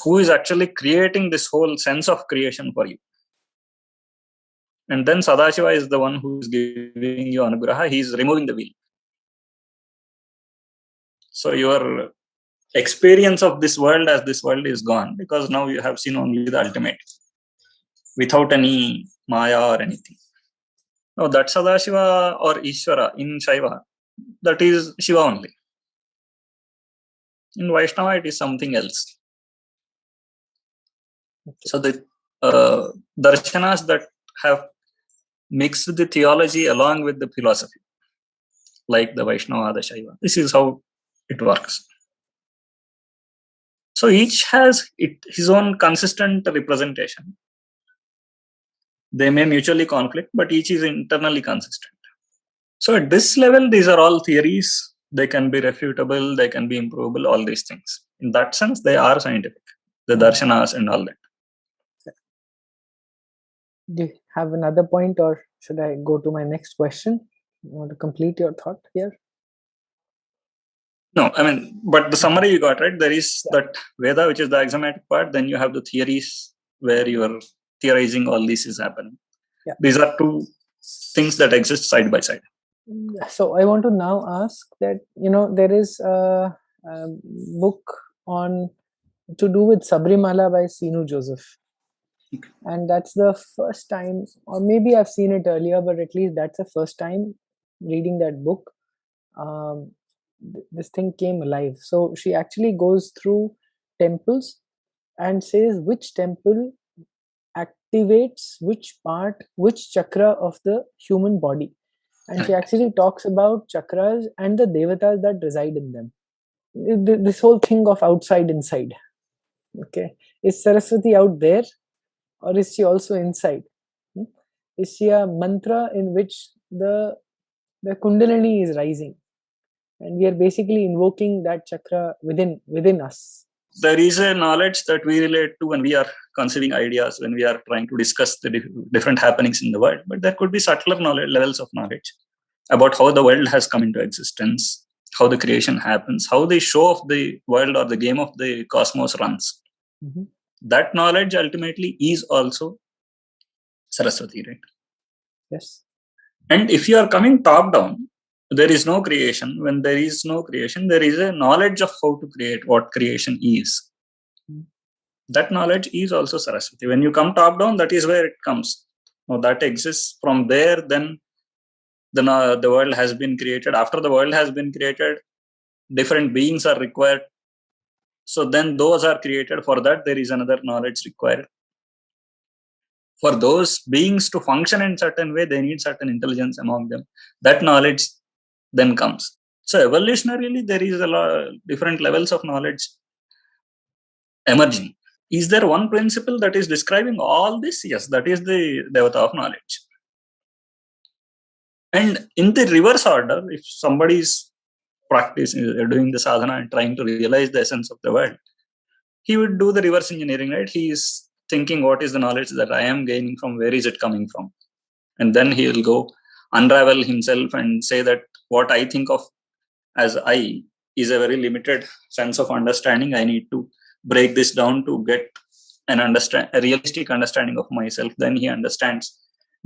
A: who is actually creating this whole sense of creation for you? And then Sadashiva is the one who is giving you anugraha. He is removing the wheel. So your experience of this world as this world is gone, because now you have seen only the ultimate without any maya or anything. Now that Sadashiva or Ishwara in Shaiva, that is Shiva only. In Vaishnava, it is something else. So the darshanas that have mixed the theology along with the philosophy, like the Vaishnava, the Shaiva, this is how it works. So each has his own consistent representation. They may mutually conflict, but each is internally consistent. So at this level, these are all theories. They can be refutable, they can be improvable, all these things. In that sense, they are scientific, the darshanas and all that.
B: Do you have another point, or should I go to my next question? You want to complete your thought here?
A: No, I mean, but the summary you got, right? There is that Veda, which is the axiomatic part. Then you have the theories where you are theorizing all this is happening. Yeah. These are 2 things that exist side by side.
B: So I want to now ask that, there is a book to do with Sabrimala by Sinu Joseph. Okay. And that's the first time, or maybe I've seen it earlier, but at least that's the first time reading that book. This thing came alive. So she actually goes through temples and says which temple activates which chakra of the human body. And she actually talks about chakras and the devatas that reside in them. This whole thing of outside, inside. Okay. Is Saraswati out there, or is she also inside? Is she a mantra in which the kundalini is rising? And we are basically invoking that chakra within us.
A: There is a knowledge that we relate to when we are conceiving ideas, when we are trying to discuss the different happenings in the world. But there could be subtler levels of knowledge about how the world has come into existence, how the creation happens, how the show of the world or the game of the cosmos runs. Mm-hmm. That knowledge ultimately is also Saraswati, right?
B: Yes.
A: And if you are coming top down, there is no creation. When there is no creation, there is a knowledge of how to create, what creation is. That knowledge is also Saraswati. When you come top down, that is where it comes. Now that exists. From there, then the world has been created. After the world has been created, different beings are required. So then those are created. For that, there is another knowledge required. For those beings to function in certain way, they need certain intelligence among them. That knowledge then comes. So evolutionarily, there is a lot different levels of knowledge emerging. Is there one principle that is describing all this? Yes, that is the Devata of knowledge. And in the reverse order, if somebody is practicing, doing the sadhana and trying to realize the essence of the world, he would do the reverse engineering, right? He is thinking, what is the knowledge that I am gaining from? Where is it coming from? And then he will go unravel himself and say that what I think of as I is a very limited sense of understanding. I need to break this down to get a realistic understanding of myself. Then he understands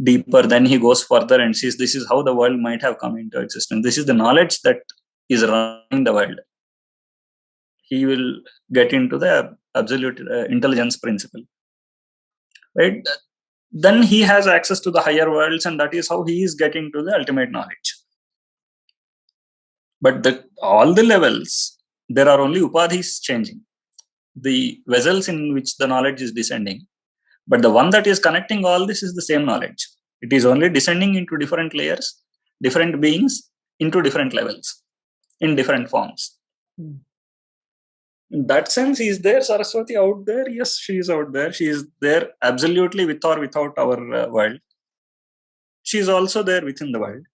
A: deeper. Then he goes further and sees this is how the world might have come into existence. This is the knowledge that is running the world. He will get into the absolute intelligence principle, right? Then he has access to the higher worlds, and that is how he is getting to the ultimate knowledge. But all the levels, there are only upadhis changing, the vessels in which the knowledge is descending. But the one that is connecting all this is the same knowledge. It is only descending into different layers, different beings, into different levels, in different forms. In that sense, is there Saraswati out there? Yes, she is out there. She is there absolutely with or without our world. She is also there within the world.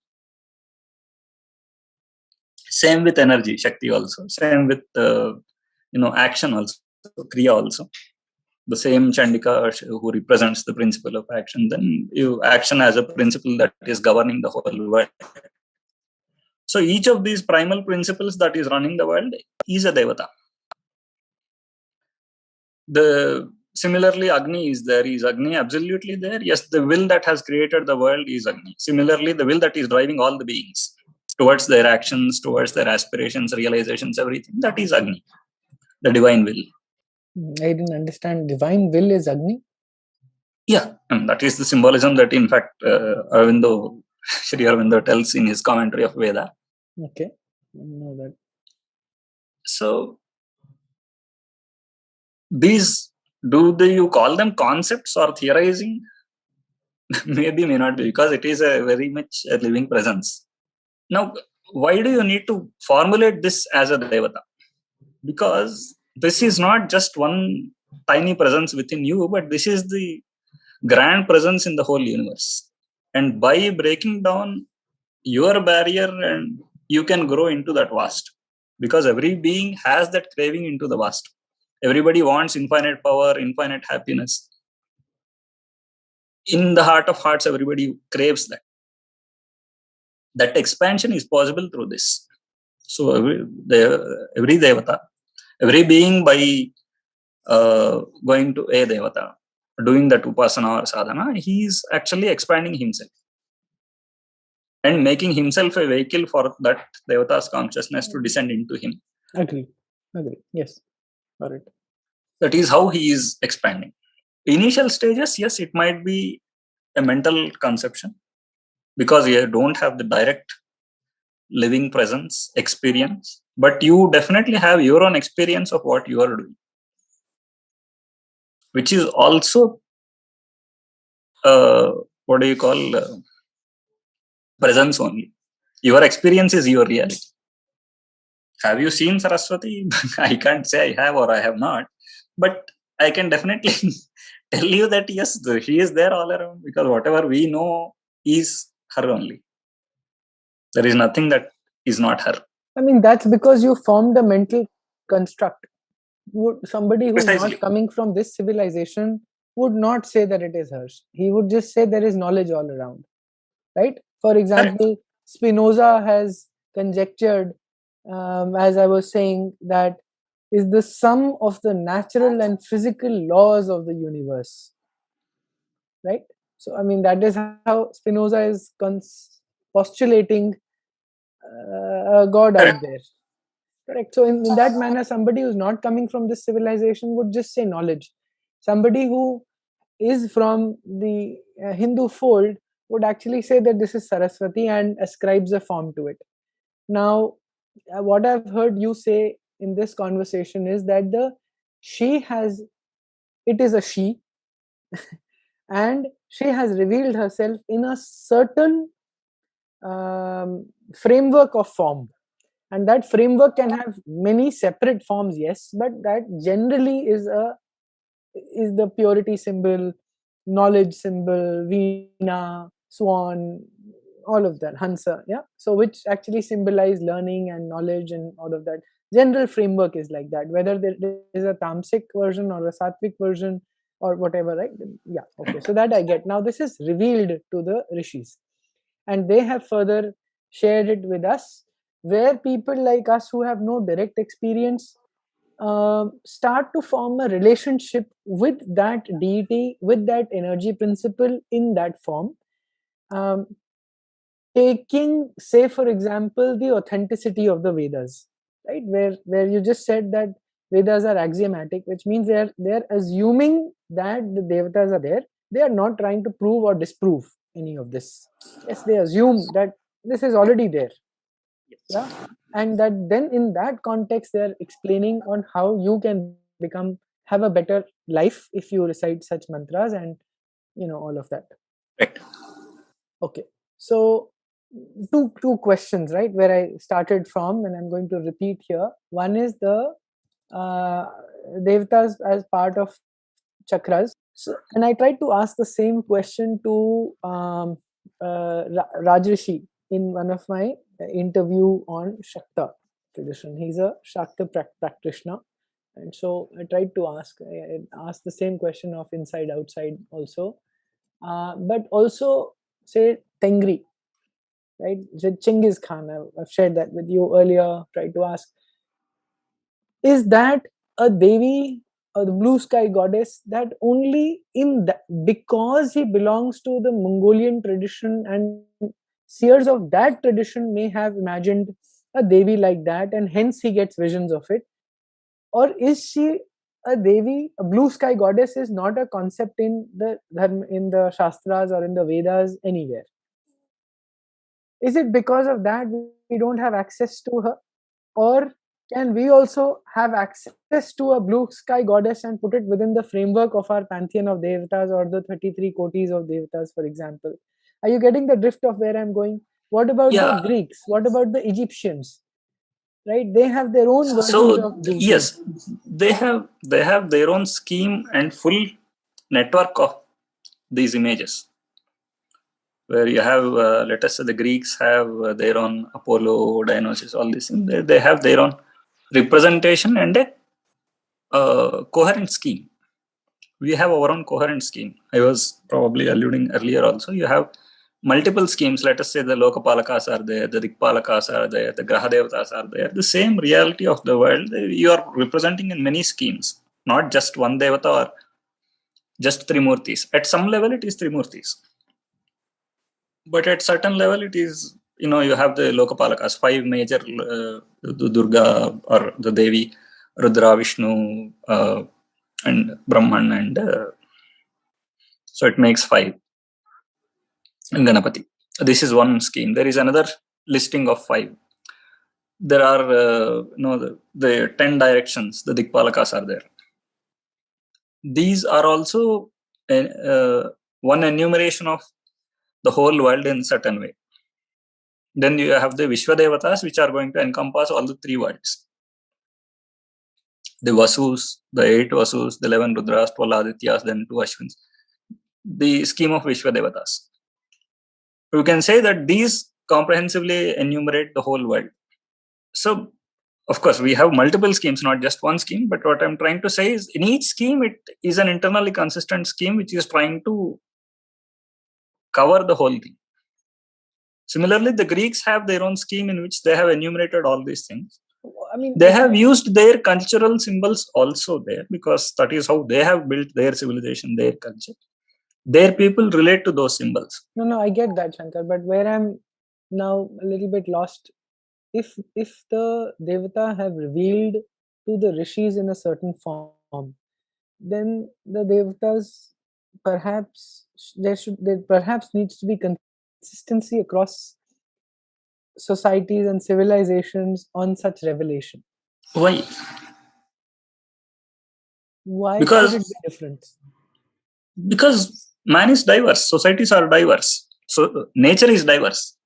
A: Same with energy, Shakti also. Same with action also, Kriya also. The same Chandika who represents the principle of action. Then action as a principle that is governing the whole world. So each of these primal principles that is running the world is a Devata. Similarly, Agni is there. Is Agni absolutely there? Yes, the will that has created the world is Agni. Similarly, the will that is driving all the beings towards their actions, towards their aspirations, realizations, everything, that is Agni, the divine will.
B: I didn't understand. Divine will is Agni?
A: Yeah, and that is the symbolism that, in fact, Sri Aurobindo tells in his commentary of Veda.
B: Okay, I know that.
A: So, these, you call them concepts or theorizing? Maybe, may not be, because it is a very much a living presence. Now, why do you need to formulate this as a Devata? Because this is not just one tiny presence within you, but this is the grand presence in the whole universe. And by breaking down your barrier, and you can grow into that vast. Because every being has that craving into the vast. Everybody wants infinite power, infinite happiness. In the heart of hearts, everybody craves that. That expansion is possible through this. So every Devata, every being, by going to a Devata, doing that Upasana or Sadhana, he is actually expanding himself and making himself a vehicle for that Devata's consciousness to descend into him.
B: Agree. Yes. Got it.
A: That is how he is expanding. Initial stages, yes, it might be a mental conception because you don't have the direct living presence experience, but you definitely have your own experience of what you are doing, which is also presence only. Your experience is your reality. Have you seen Saraswati? I can't say I have or I have not, but I can definitely tell you that yes, she is there all around, because whatever we know is her only. There is nothing that is not her.
B: I mean, that's because you formed a mental construct. Somebody who's
A: Precisely.
B: not coming from this civilization would not say that it is hers. He would just say there is knowledge all around. Right? For example, Spinoza has conjectured, as I was saying, that is the sum of the natural and physical laws of the universe. Right? So, I mean, that is how Spinoza is postulating a God out there. Correct. So, in that manner, somebody who's not coming from this civilization would just say knowledge. Somebody who is from the Hindu fold would actually say that this is Saraswati and ascribes a form to it. Now, what I've heard you say in this conversation is that it is a she, and she has revealed herself in a certain framework of form, and that framework can have many separate forms, yes, but that generally is the purity symbol, knowledge symbol, veena, swan, all of that, hansa, yeah, so which actually symbolize learning and knowledge and all of that. General framework is like that, whether there is a tamasic version or a sattvic version or whatever, right? Yeah, okay, so that I get. Now this is revealed to the rishis, and they have further shared it with us, where people like us who have no direct experience start to form a relationship with that deity, with that energy principle in that form, um, taking, say for example, the authenticity of the Vedas, right, where you just said that Vedas are axiomatic, which means they're assuming that the devatas are there. They are not trying to prove or disprove any of this. Yes, they assume that this is already there. Yeah, and that then in that context they're explaining on how you can have a better life if you recite such mantras and all of that.
A: Right.
B: Okay, so two questions, right, where I started from, and I'm going to repeat here. One is the uh, devatas as part of chakras. So, and I tried to ask the same question to Rajrishi in one of my interview on Shakta tradition. He's a Shakta practitioner, and so I tried to ask the same question of inside outside also, but also say Tengri, right? Chinggis Khan. I've shared that with you earlier. Tried to ask, is that a Devi or the blue sky goddess that only because he belongs to the Mongolian tradition, and seers of that tradition may have imagined a Devi like that, and hence he gets visions of it? Or is she a Devi? A blue sky goddess is not a concept in the Shastras or in the Vedas anywhere. Is it because of that we don't have access to her? Or can we also have access to a blue sky goddess and put it within the framework of our pantheon of devatas, or the 33 kotis of devatas, for example? Are you getting the drift of where I'm going? What about the
A: Yeah.
B: Greeks? What about the Egyptians? Right? They have their own versions
A: So
B: of deity.
A: yes, they have their own scheme and full network of these images, where you have let us say the Greeks have their own Apollo, Dionysus, all these things. They have their own representation and a coherent scheme. We have our own coherent scheme. I was probably alluding earlier also. You have multiple schemes. Let us say the Lokapalakas are there, the Dikpalakas are there, the Grahadevatas are there. The same reality of the world you are representing in many schemes, not just one Devata or just Trimurtis. At some level, it is Trimurtis. But at certain level, it is, you have the Lokapalakas, 5 major the Durga or the Devi, Rudra, Vishnu, and Brahman, and so it makes 5. And Ganapati. This is one scheme. There is another listing of 5. There are, the 10 directions, the Dikpalakas are there. These are also one enumeration of the whole world in certain way. Then you have the Vishwadevatas, which are going to encompass all the 3 worlds. The Vasus, the 8 Vasus, the 11 Rudras, 12 Adityas, then 2 Ashwins. The scheme of Vishwadevatas. You can say that these comprehensively enumerate the whole world. So, of course, we have multiple schemes, not just one scheme. But what I'm trying to say is, in each scheme, it is an internally consistent scheme which is trying to cover the whole thing. Similarly, the Greeks have their own scheme in which they have enumerated all these things. I mean, they have used their cultural symbols also there, because that is how they have built their civilization, their culture. their people relate to those symbols.
B: No, I get that, Shankar. But where I'm now a little bit lost, if the Devata have revealed to the Rishis in a certain form, then the Devatas perhaps there perhaps needs to be consistency across societies and civilizations on such revelation.
A: Why?
B: Why should
A: Because
B: it be different?
A: Because man is diverse, societies are diverse, so nature is diverse.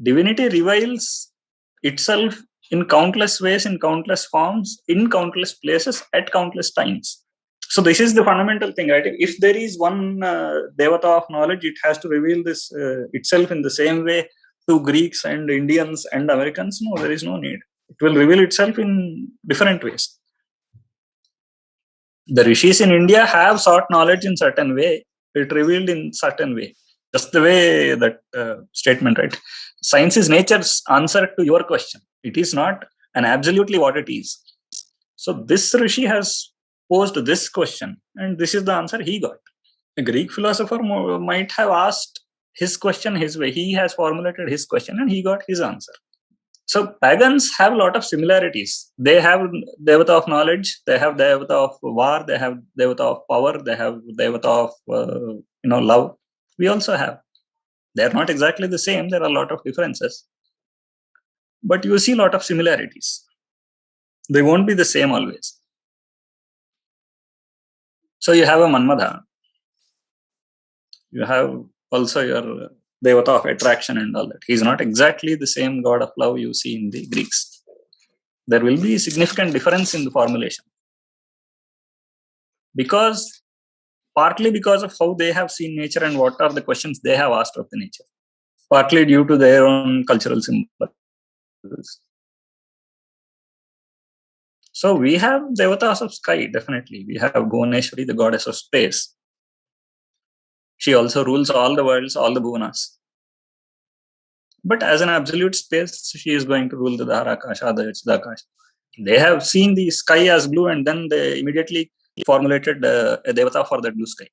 A: Divinity reveals itself in countless ways, in countless forms, in countless places, at countless times. So this is the fundamental thing, right? If there is one devata of knowledge, it has to reveal this itself in the same way to Greeks and Indians and Americans. No, there is no need. It will reveal itself in different ways. The Rishis in India have sought knowledge in certain way. It revealed in certain way. Just the way that statement, right? Science is nature's answer to your question. It is not an absolutely what it is. So this Rishi has posed this question, and this is the answer he got. A Greek philosopher might have asked his question his way. He has formulated his question, and he got his answer. So pagans have a lot of similarities. They have Devata of knowledge, they have Devata of war, they have Devata of power, they have Devata of love. We also have. They are not exactly the same. There are a lot of differences, but you see a lot of similarities. They won't be the same always. So you have a Manmadha. You have also your Devata of attraction and all that. He's not exactly the same god of love you see in the Greeks. There will be significant difference in the formulation. Partly because of how they have seen nature and what are the questions they have asked of the nature. Partly due to their own cultural symbols. So we have Devatas of sky, definitely. We have Bhuvaneshwari, the goddess of space. She also rules all the worlds, all the bhuvanas. But as an absolute space, she is going to rule the Dharakasha, the Chidakasha. They have seen the sky as blue, and then they immediately formulated a Devata for that blue sky.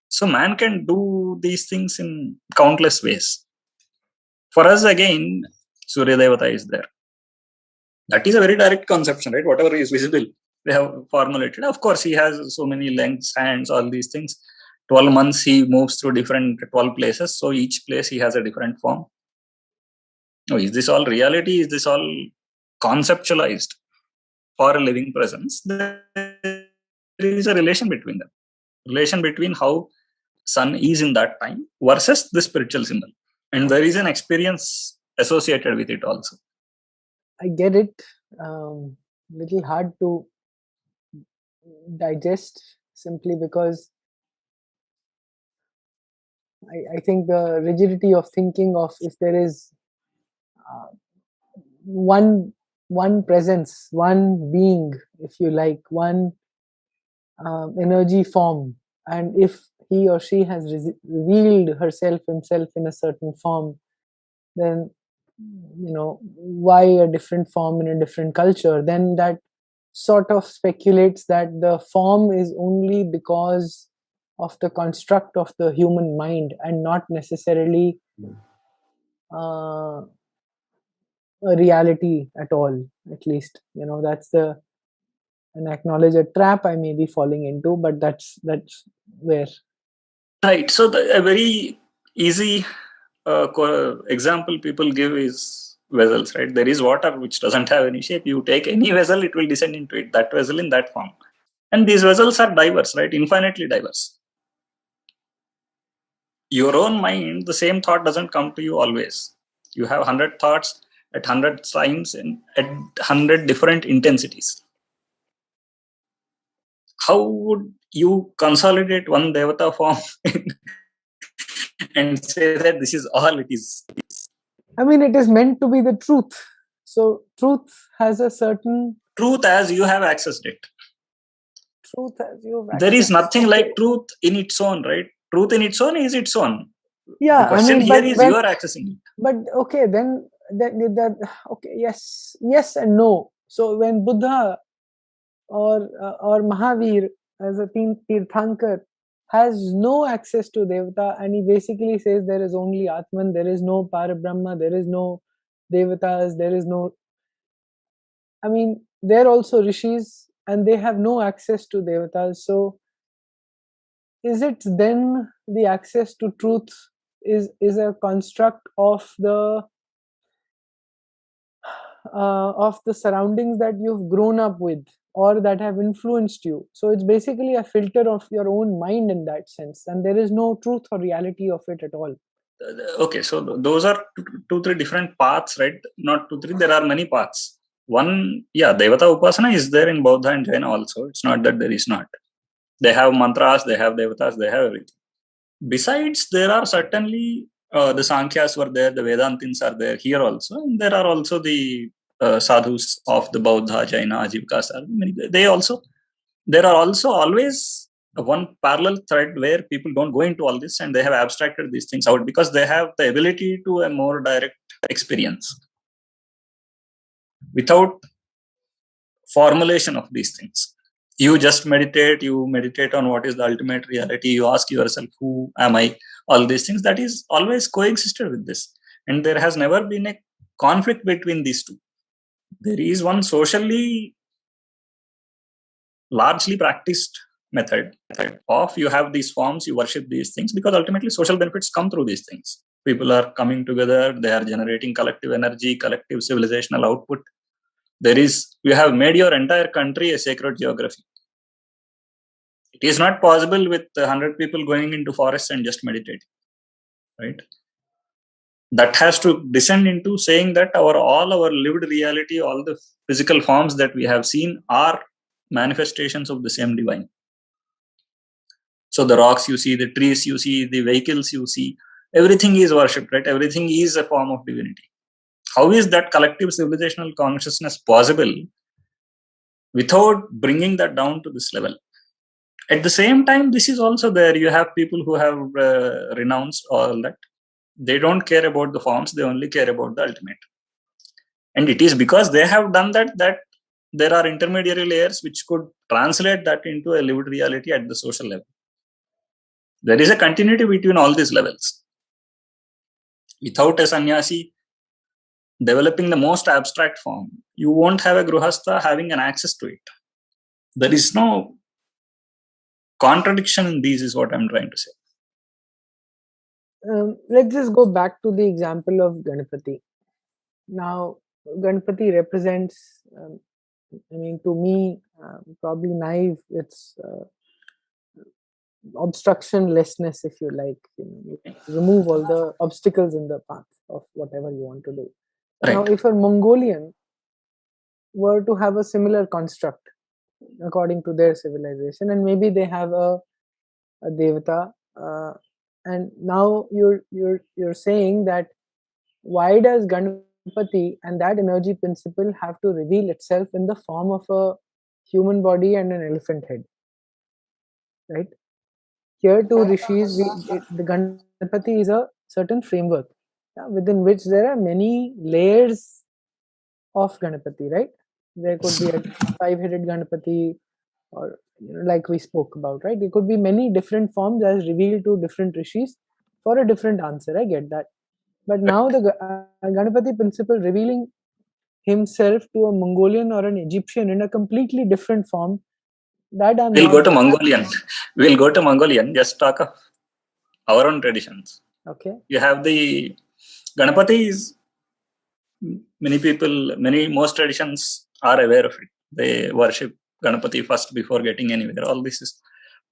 A: So man can do these things in countless ways. For us, again, Surya Devata is there. That is a very direct conception, right? Whatever is visible, they have formulated. Of course, he has so many lengths, hands, all these things. 12 months, he moves through different 12 places. So each place, he has a different form. Oh, is this all reality? Is this all conceptualized for a living presence? There is a relation between them. Relation between how sun is in that time versus the spiritual symbol. And there is an experience associated with it also.
B: I get it. Little hard to digest simply because I think the rigidity of thinking of if there is one presence, one being, if you like, one energy form, and if he or she has revealed himself in a certain form, then why a different form in a different culture? Then that sort of speculates that the form is only because of the construct of the human mind and not necessarily a reality at all. At least that's an acknowledge a trap I may be falling into, but that's where.
A: Right. So a very easy example people give is vessels, right? There is water which doesn't have any shape. You take any vessel, it will descend into it, that vessel in that form. And these vessels are diverse, right? Infinitely diverse. Your own mind, the same thought doesn't come to you always. You have 100 thoughts at 100 times and at 100 different intensities. How would you consolidate one Devata form and say that this is all it is?
B: I mean, it is meant to be the truth. So truth has a certain...
A: Truth as you have accessed it.
B: Truth as you have accessed.
A: There is nothing like truth in its own, right? Truth in its own is its own.
B: Yeah,
A: the question here is you are accessing it.
B: But okay, then that okay, yes and no. So when Buddha or Mahavir as a Tirthankar, has no access to Devata, and he basically says there is only Atman, there is no Parabrahma, there is no Devatas, there is no. I mean, they're also Rishis and they have no access to Devatas. So, is it then the access to truth is a construct of the surroundings that you've grown up with or that have influenced you? So it's basically a filter of your own mind in that sense, and there is no truth or reality of it at all.
A: Okay, so those are two, three different paths, right? Not two, three, there are many paths. One, Devata Upasana is there in Buddha and Jaina also. It's not that there is not. They have mantras, they have Devatas, they have everything. Besides, there are certainly the Sankhyas were there, the Vedantins are there here also, and there are also the sadhus of the Buddha, Jaina, Ajivikas. There are also always one parallel thread where people don't go into all this and they have abstracted these things out because they have the ability to a more direct experience without formulation of these things. You just meditate on what is the ultimate reality, you ask yourself, who am I? All these things, that is always coexisted with this. And there has never been a conflict between these two. There is one socially largely practiced method of you have these forms, you worship these things because ultimately social benefits come through these things. People are coming together, they are generating collective energy, collective civilizational output. You have made your entire country a sacred geography. It is not possible with 100 people going into forests and just meditating, right? That has to descend into saying that all our lived reality, all the physical forms that we have seen are manifestations of the same divine. So the rocks you see, the trees you see, the vehicles you see, everything is worshipped, right? Everything is a form of divinity. How is that collective civilizational consciousness possible without bringing that down to this level? At the same time, this is also there. You have people who have renounced all that. They don't care about the forms, they only care about the ultimate. And it is because they have done that there are intermediary layers which could translate that into a lived reality at the social level. There is a continuity between all these levels. Without a sannyasi developing the most abstract form, you won't have a gruhastha having an access to it. There is no contradiction in these, is what I'm trying to say.
B: Let's just go back to the example of Ganapati. Now, Ganapati represents, to me, probably naive, it's obstructionlessness, if you like. You remove all the obstacles in the path of whatever you want to do. Right. Now, if a Mongolian were to have a similar construct according to their civilization, and maybe they have a devata, and now you're saying that why does Ganapati and that energy principle have to reveal itself in the form of a human body and an elephant head, right? Here to Rishis, the Ganapati is a certain framework within which there are many layers of Ganapati, right? There could be a 5-headed Ganapati, or like we spoke about, right? There could be many different forms as revealed to different Rishis for a different answer. I get that. But now the Ganapati principle revealing himself to a Mongolian or an Egyptian in a completely different form, that
A: We'll go to Mongolian. Just talk of our own traditions.
B: Okay.
A: You have the Ganapati is most traditions are aware of it. They worship Ganapati first before getting anywhere. All this is,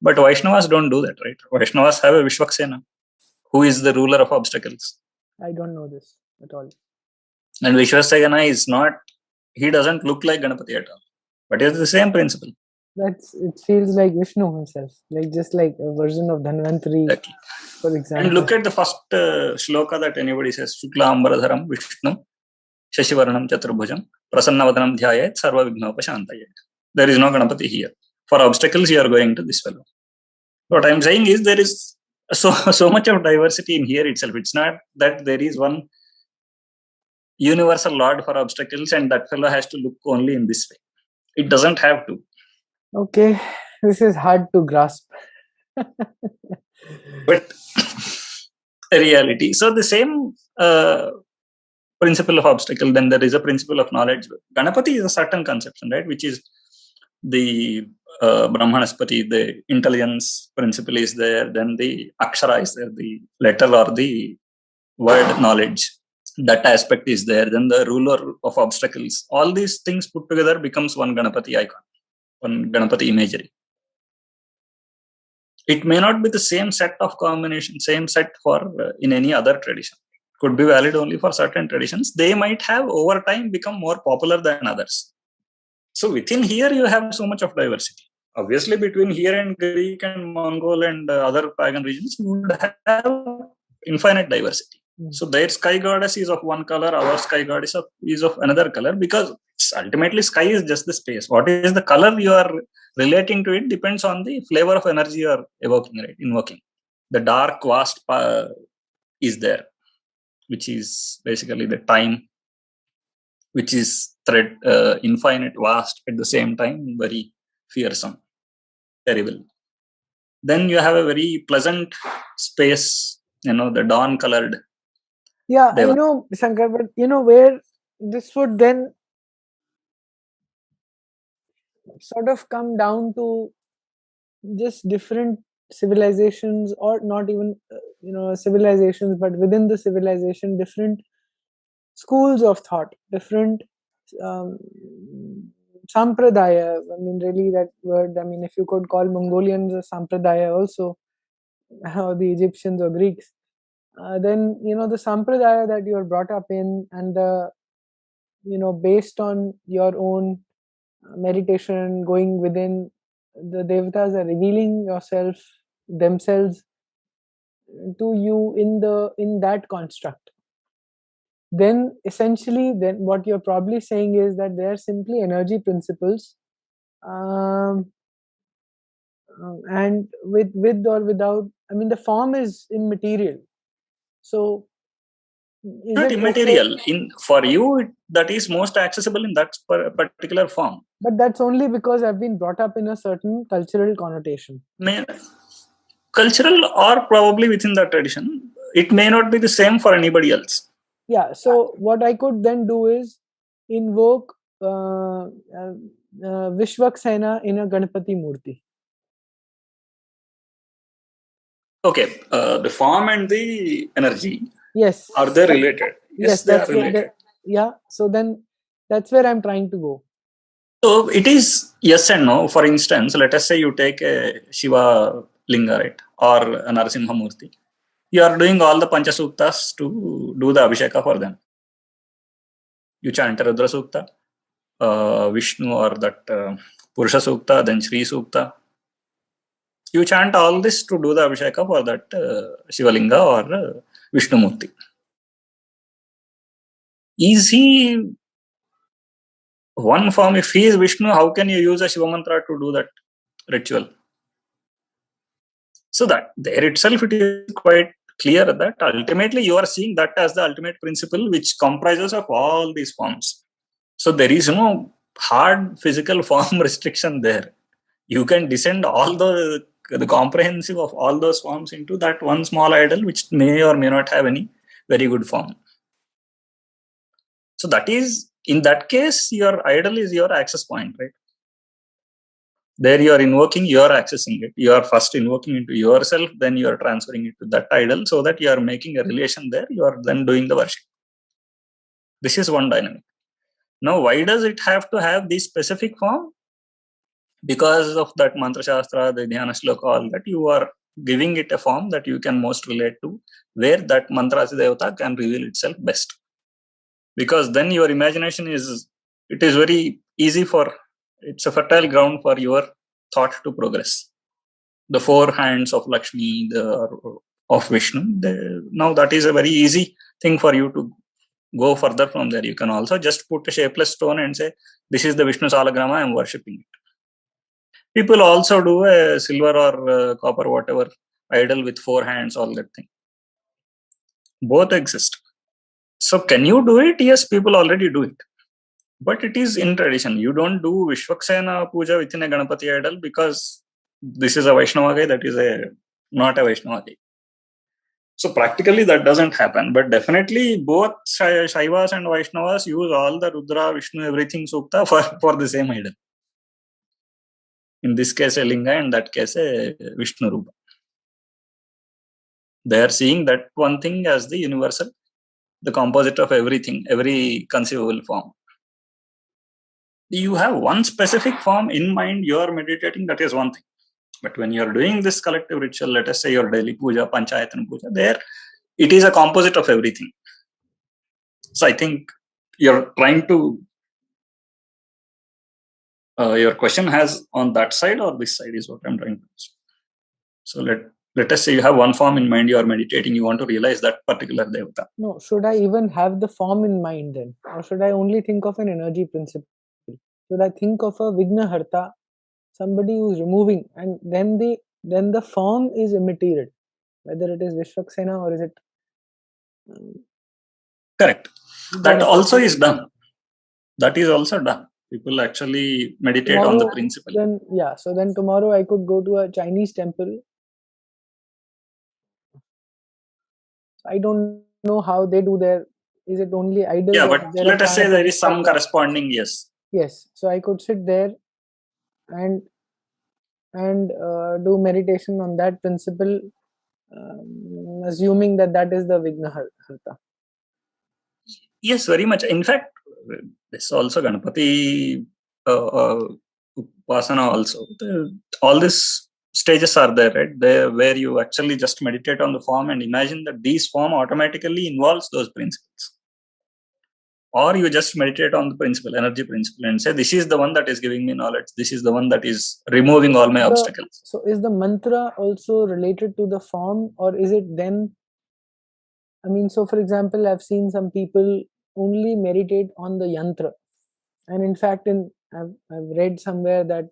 A: but Vaishnavas don't do that, right? Vaishnavas have a Vishwaksena, who is the ruler of obstacles.
B: I don't know this at all.
A: And Vishwaksena is not, he doesn't look like Ganapati at all, but it's the same principle.
B: It feels like Vishnu himself, just like a version of Dhanvantari, exactly. For example.
A: And look at the first shloka that anybody says, Shukla Ambaradharam Vishnu Shashivaranam Chaturbhujam Prasannavadanam Dhyayat Sarva Vignopashantayat. There is no Ganapati here. For obstacles, you are going to this fellow. What I'm saying is there is so much of diversity in here itself. It's not that there is one universal lord for obstacles and that fellow has to look only in this way. It doesn't have to.
B: Okay. This is hard to grasp.
A: But reality. So the same principle of obstacle, then there is a principle of knowledge. Ganapati is a certain conception, right? Which is the Brahmanaspati, the intelligence principle is there. Then the Akshara is there, the letter or the word knowledge. That aspect is there. Then the ruler of obstacles. All these things put together becomes one Ganapati icon, one Ganapati imagery. It may not be the same set of combination, same set for in any other tradition. Could be valid only for certain traditions. They might have over time become more popular than others. So within here you have so much of diversity. Obviously between here and Greek and Mongol and other pagan regions, you would have infinite diversity. So their sky goddess is of one color, our sky goddess is of another color, because ultimately sky is just the space. What is the color you are relating to it depends on the flavor of energy you are evoking, right? Invoking. The dark vast is there, which is basically the time, which is infinite, vast, at the same time very fearsome, terrible. Then you have a very pleasant space, the dawn colored.
B: Yeah, I know, Shankar, but where this would then sort of come down to just different civilizations, or not even civilizations, but within the civilization, different schools of thought, different sampradaya. I mean, really, that word, I mean, if you could call Mongolians a sampradaya also, or the Egyptians or Greeks, then the sampradaya that you are brought up in, and the based on your own meditation, going within, the devatas are revealing themselves to you in that construct. Then essentially, then what you're probably saying is that they are simply energy principles, and with or without, I mean, the form is immaterial. So is
A: not
B: it
A: immaterial.
B: okay?
A: For you, that is most accessible in that particular form.
B: But that's only because I've been brought up in a certain cultural connotation.
A: Cultural or probably within that tradition, it may not be the same for anybody else.
B: Yeah. So what I could then do is invoke Vishwaksena in a Ganapati Murti.
A: Okay, the form and the energy.
B: Yes.
A: Are they related? Yes, they are related.
B: Yeah. So then that's where I'm trying to go.
A: So it is yes and no. For instance, let us say you take a Shiva Linga, right, or a Narasimha Murti. You are doing all the Panchasuktas to do the Abhisheka for them. You chant Rudra Sukta, Vishnu or that Purusha Sukta, then Shri Sukta. You chant all this to do the Abhisheka for that Shivalinga or Vishnu Murti. Is he one form? If he is Vishnu, how can you use a Shiva mantra to do that ritual? So that there itself it is quite clear that ultimately you are seeing that as the ultimate principle which comprises of all these forms. So there is no hard physical form restriction there. You can descend all the comprehensive of all those forms into that one small idol which may or may not have any very good form. So that is, in that case, your idol is your access point, right? There you are invoking, you are accessing it. You are first invoking into yourself, then you are transferring it to that idol so that you are making a relation there. You are then doing the worship. This is one dynamic. Now, why does it have to have this specific form? Because of that mantra shastra, the dhyana shloka, all that, you are giving it a form that you can most relate to, where that mantra devata can reveal itself best. Because then your imagination is very easy it's a fertile ground for your thought to progress. The four hands of Lakshmi, of Vishnu, now that is a very easy thing for you to go further from there. You can also just put a shapeless stone and say, this is the Vishnu Salagrama, I am worshipping it. People also do a silver or copper, whatever, idol with four hands, all that thing. Both exist. So can you do it? Yes, people already do it. But it is in tradition. You don't do Vishwaksena puja within a Ganapati idol because this is a Vaishnava guy, that is not a Vaishnava guy. So practically that doesn't happen, but definitely both Shaivas and Vaishnavas use all the Rudra, Vishnu, everything Sukta for the same idol. In this case a Linga, in that case a Vishnu Rupa. They are seeing that one thing as the universal, the composite of everything, every conceivable form. You have one specific form in mind, you are meditating, that is one thing. But when you are doing this collective ritual, let us say your daily puja, panchayatana puja, there it is a composite of everything. So I think you're trying to, your question has on that side or this side is what I'm trying to ask. So let us say you have one form in mind, you are meditating, you want to realize that particular devata.
B: No, should I even have the form in mind then? Or should I only think of an energy principle? Should I think of a Vignaharta, somebody who's removing, and then the form is immaterial, whether it is Vishwaksena or is it...
A: Correct. That also is done. That is also done. People actually meditate on the principle.
B: Then, yeah, so then tomorrow I could go to a Chinese temple. I don't know how they do their... Is it only idols?
A: Yeah, but let us say there is some corresponding, yes.
B: Yes, so I could sit there and do meditation on that principle, assuming that is the Vignaharta.
A: Yes, very much. In fact, this also Ganapati Upasana also. All these stages are there, right? There where you actually just meditate on the form and imagine that these form automatically involves those principles. Or you just meditate on the principle, energy principle, and say, this is the one that is giving me knowledge. This is the one that is removing all my obstacles.
B: So is the mantra also related to the form, or is it then... I mean, so for example, I've seen some people only meditate on the yantra. And in fact, I've read somewhere that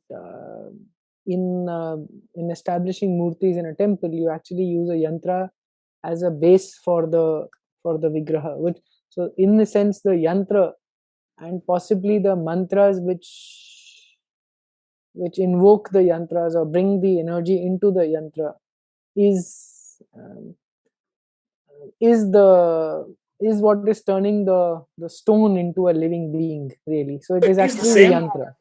B: in establishing murtis in a temple, you actually use a yantra as a base for the vigraha. So in the sense, the yantra and possibly the mantras which invoke the yantras or bring the energy into the yantra is what is turning the stone into a living being, really. So it is actually the yantra.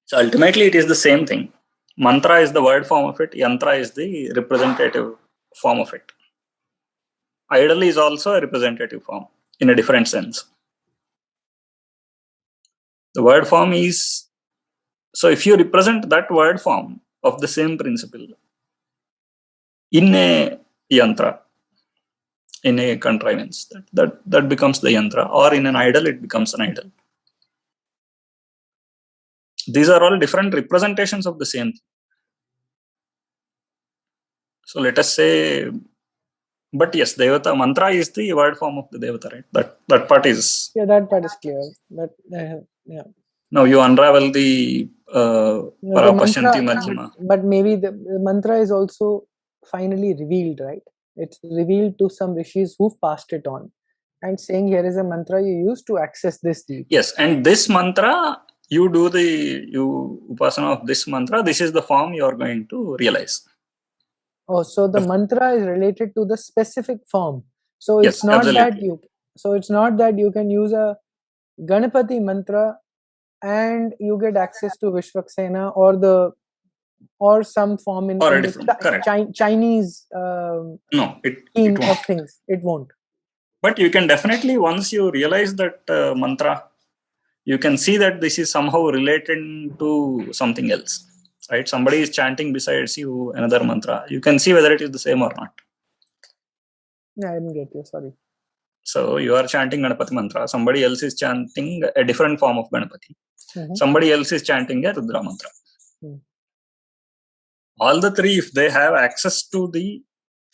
A: So ultimately it is the same thing. Mantra is the word form of it, yantra is the representative form of it. Idol is also a representative form in a different sense. The word form is, so if you represent that word form of the same principle in a yantra, in a contrivance, that becomes the yantra, or in an idol it becomes an idol. These are all different representations of the same thing. So let us say, but yes, Devata mantra is the word form of the Devata, right? That part is...
B: Yeah, that part is clear. Yeah.
A: Now you unravel the Parapashyanti Madhyama.
B: But maybe the mantra is also finally revealed, right? It's revealed to some rishis who've passed it on and saying, here is a mantra you use to access this deep.
A: Yes, and this mantra, you do you upasana of this mantra, this is the form you are going to realize.
B: Oh, so the mantra is related to the specific form. So it's not that you can use a Ganapati mantra and you get access to Vishwaksena or some form in the Chinese scheme of things. It won't.
A: But you can definitely, once you realize that mantra, you can see that this is somehow related to something else. Right? Somebody is chanting besides you another mantra. You can see whether it is the same or not.
B: Yeah, I didn't get you. Sorry.
A: So you are chanting Ganapati mantra. Somebody else is chanting a different form of Ganapati. Somebody else is chanting a Rudra mantra. All the three, if they have access to the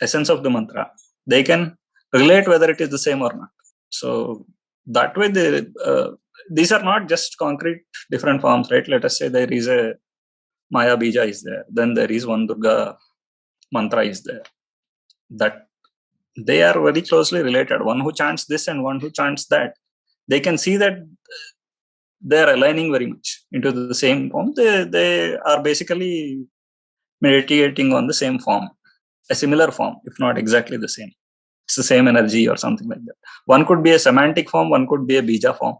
A: essence of the mantra, they can relate whether it is the same or not. So that way, these are not just concrete different forms, right? Let us say there is a Maya Bija is there, then there is one Durga mantra is there. That they are very closely related. One who chants this and one who chants that, they can see that they are aligning very much into the same form. They are basically meditating on the same form, a similar form, if not exactly the same. It's the same energy or something like that. One could be a semantic form, one could be a bija form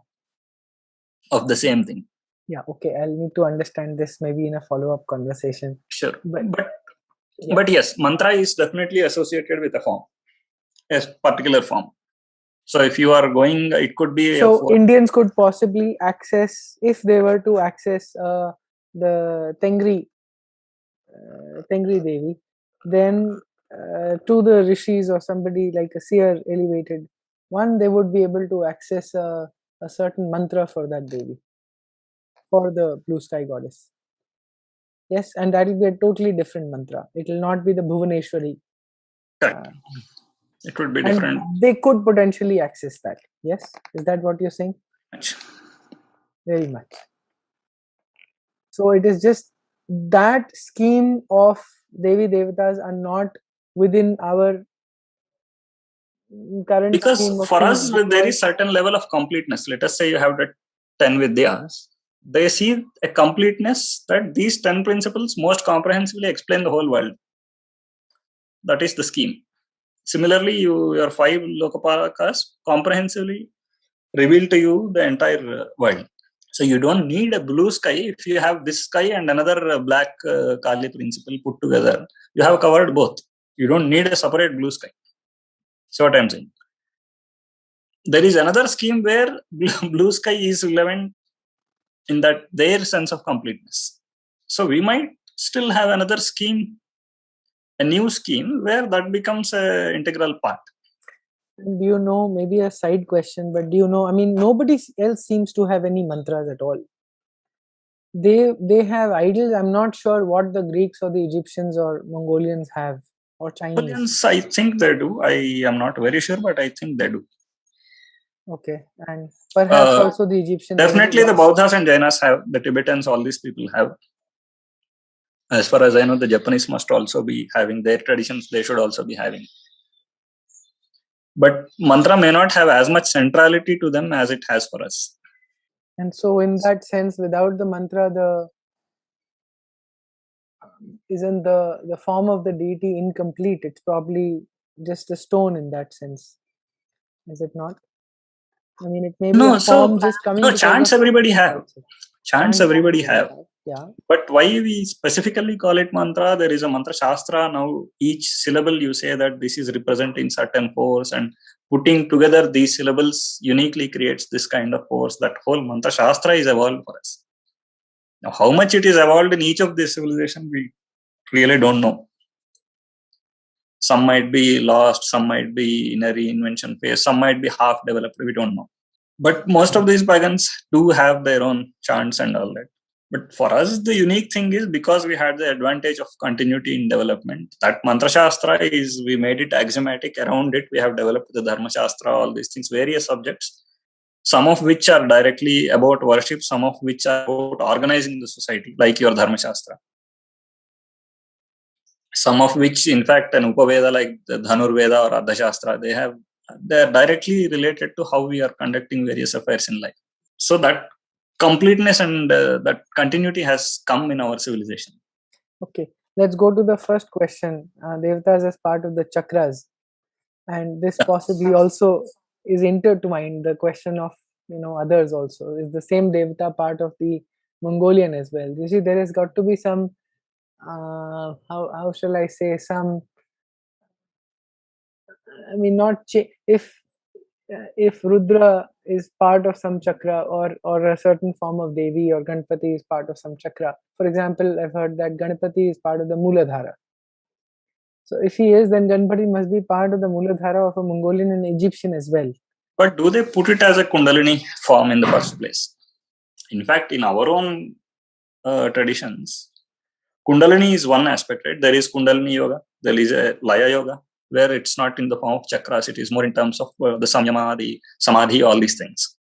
A: of the same thing.
B: Yeah, okay. I'll need to understand this maybe in a follow-up conversation.
A: Sure. But yes, mantra is definitely associated with a form, a particular form. So if you are going, it could be.
B: So Indians could possibly access, if they were to access the Tengri Devi, then to the Rishis or somebody like a seer elevated one, they would be able to access a certain mantra for that Devi, for the blue sky goddess. Yes, and that will be a totally different mantra. It will not be the Bhuvaneshwari.
A: Correct. It would be different.
B: And they could potentially access that. Yes, is that what you're saying?
A: Much.
B: Very much. So it is just that scheme of Devi Devatas are not within our current
A: because
B: scheme of
A: for
B: things,
A: us there is certain level of completeness. Let us say you have the 10 Vidyas. They see a completeness that these 10 principles most comprehensively explain the whole world. That is the scheme. Similarly, your 5 Lokapalakas comprehensively reveal to you the entire world. So you don't need a blue sky. If you have this sky and another black Kali principle put together, you have covered both. You don't need a separate blue sky. That's what I'm saying. There is another scheme where blue sky is relevant in that their sense of completeness. So we might still have another scheme, a new scheme where that becomes an integral part.
B: Do you know, maybe a side question, but do you know, I mean, nobody else seems to have any mantras at all. They have idols. I'm not sure what the Greeks or the Egyptians or Mongolians have, or Chinese.
A: Mongolians, I think they do. I am not very sure, but I think they do.
B: Okay, and perhaps also the Egyptians.
A: Definitely the Buddhas and Jainas have, the Tibetans, all these people have. As far as I know, the Japanese must also be having their traditions, they should also be having. But mantra may not have as much centrality to them as it has for us.
B: And so in that sense, without the mantra, isn't the form of the deity incomplete? It's probably just a stone in that sense. Is it not? I mean, it may be a form just coming.
A: No, chants everybody have. Chants everybody have.
B: Yeah.
A: But why we specifically call it mantra? There is a mantra shastra. Now each syllable you say that this is representing certain force, and putting together these syllables uniquely creates this kind of force. That whole mantra shastra is evolved for us. Now, how much it is evolved in each of these civilizations, we really don't know. Some might be lost, some might be in a reinvention phase, some might be half developed, we don't know. But most of these pagans do have their own chants and all that. But for us, the unique thing is because we had the advantage of continuity in development. That mantra shastra is, we made it axiomatic. Around it, we have developed the dharma shastra, all these things, various subjects, some of which are directly about worship, some of which are about organizing the society, like your dharma shastra. Some of which, in fact, an Upaveda like the Dhanur Veda or Ardha Shastra, they are directly related to how we are conducting various affairs in life. So that completeness and that continuity has come in our civilization. Okay, let's go to the first question. Devatas as part of the Chakras, and this possibly also is intertwined. The question of others also is the same Devata part of the Mongolian as well. You see, there has got to be some. How shall I say, some, I mean, not if Rudra is part of some chakra, or a certain form of Devi or Ganpati is part of some chakra. For example, I've heard that Ganpati is part of the Muladhara. So if he is, then Ganpati must be part of the Muladhara of a Mongolian and Egyptian as well. But do they put it as a Kundalini form in the first place? In fact, in our own traditions, Kundalini is one aspect, right? There is Kundalini Yoga, there is a Laya Yoga, where it's not in the form of chakras, it is more in terms of the samyama, the samadhi, all these things.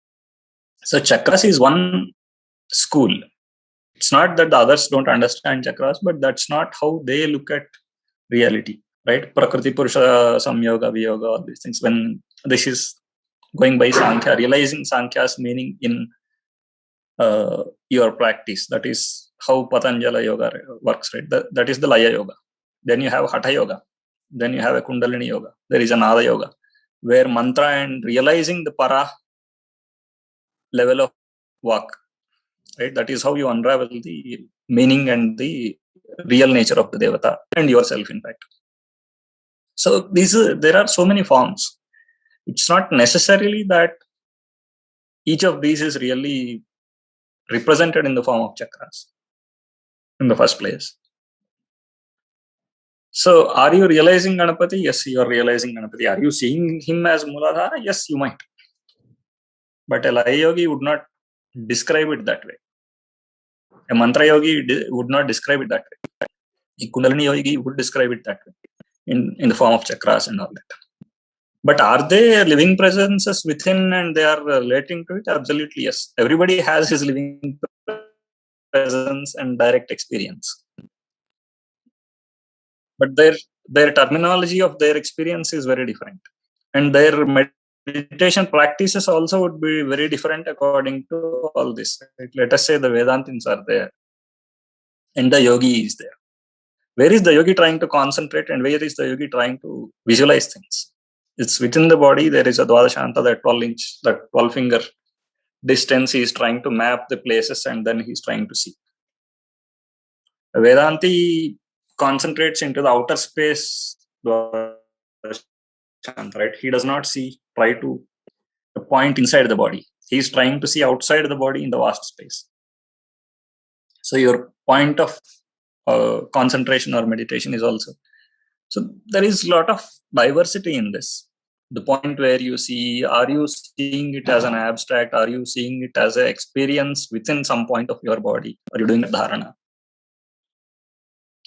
A: So chakras is one school. It's not that the others don't understand chakras, but that's not how they look at reality, right? Prakriti, Purusha, Samyoga, Viyoga, all these things. When this is going by Sankhya, realizing Sankhya's meaning in your practice. That is how Patanjala yoga works, right? That is the Laya yoga. Then you have Hatha yoga. Then you have a Kundalini yoga. There is a Nada yoga, where mantra and realizing the para level of work, right? That is how you unravel the meaning and the real nature of the Devata and yourself, in fact. So there are so many forms. It's not necessarily that each of these is really represented in the form of chakras in the first place. So, are you realizing Ganapati? Yes, you are realizing Ganapati. Are you seeing him as Muladhara? Yes, you might. But a Laya yogi would not describe it that way. A mantra yogi would not describe it that way. A Kundalini yogi would describe it that way in the form of chakras and all that. But are they living presences within and they are relating to it? Absolutely, yes. Everybody has his living presence and direct experience. But their terminology of their experience is very different. And their meditation practices also would be very different according to all this. Right? Let us say the Vedantins are there and the yogi is there. Where is the yogi trying to concentrate and where is the yogi trying to visualize things? It's within the body. There is a Dvadashanta, that 12-inch, that 12-finger distance. He is trying to map the places and then he's trying to see. A Vedanti concentrates into the outer space, right? He does not try to point inside the body. He is trying to see outside the body in the vast space. So your point of concentration or meditation is also. So there is a lot of diversity in this. The point where you see, are you seeing it as an abstract? Are you seeing it as an experience within some point of your body? Are you doing a dharana?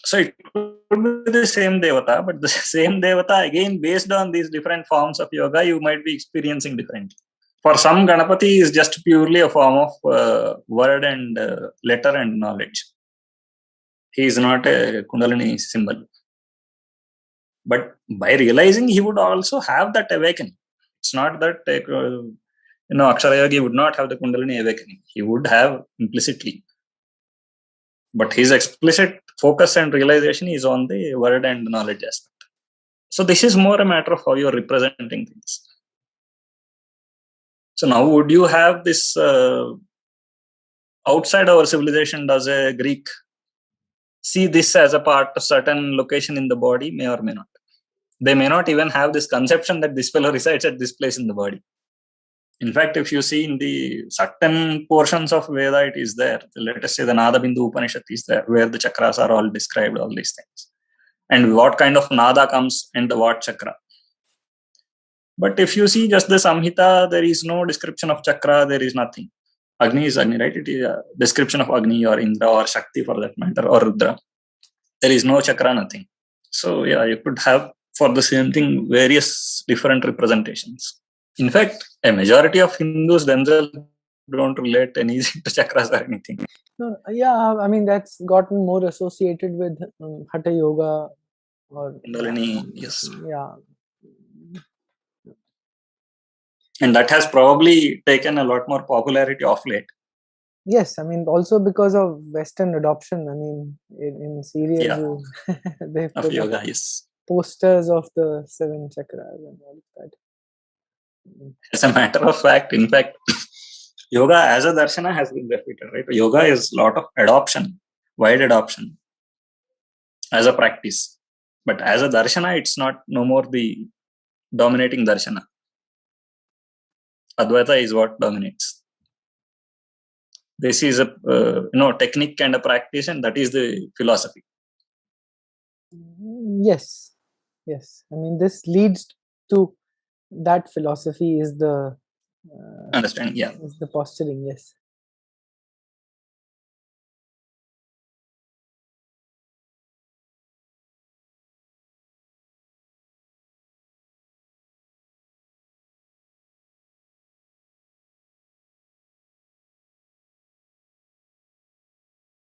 A: So it could be the same Devata, but the same Devata, again, based on these different forms of yoga, you might be experiencing differently. For some, Ganapati is just purely a form of word and letter and knowledge. He is not a Kundalini symbol. But by realizing, he would also have that awakening. It's not that Akshara Yogi would not have the Kundalini awakening. He would have implicitly. But his explicit focus and realization is on the word and knowledge aspect. So this is more a matter of how you're representing things. So now would you have this outside our civilization, does a Greek see this as a part of certain location in the body? May or may not. They may not even have this conception that this fellow resides at this place in the body. In fact, if you see in the certain portions of Veda, it is there. Let us say the Nada Bindu Upanishad is there, where the chakras are all described, all these things. And what kind of Nada comes in the what chakra. But if you see just the Samhita, there is no description of chakra, there is nothing. Agni is Agni, right? It is a description of Agni or Indra or Shakti for that matter, or Rudra. There is no chakra, nothing. So yeah, you could have for the same thing various different representations. In fact, a majority of Hindus themselves don't relate anything to chakras or anything.
B: No, yeah, I mean that's gotten more associated with Hatha Yoga or
A: Kundalini, yes.
B: Yeah.
A: And that has probably taken a lot more popularity of late.
B: Yes, I mean also because of Western adoption. I mean in serials they put
A: yoga, yes.
B: posters of the 7 chakras and all of that.
A: As a matter of fact, in fact, yoga as a darshana has been refuted, right? Yoga is a lot of adoption, wide adoption as a practice. But as a darshana, it's not no more the dominating darshana. Advaita is what dominates. This is a technique and a practice, and that is the philosophy.
B: Yes. I mean, this leads to that philosophy is the
A: understanding. Yeah,
B: is the posturing. Yes.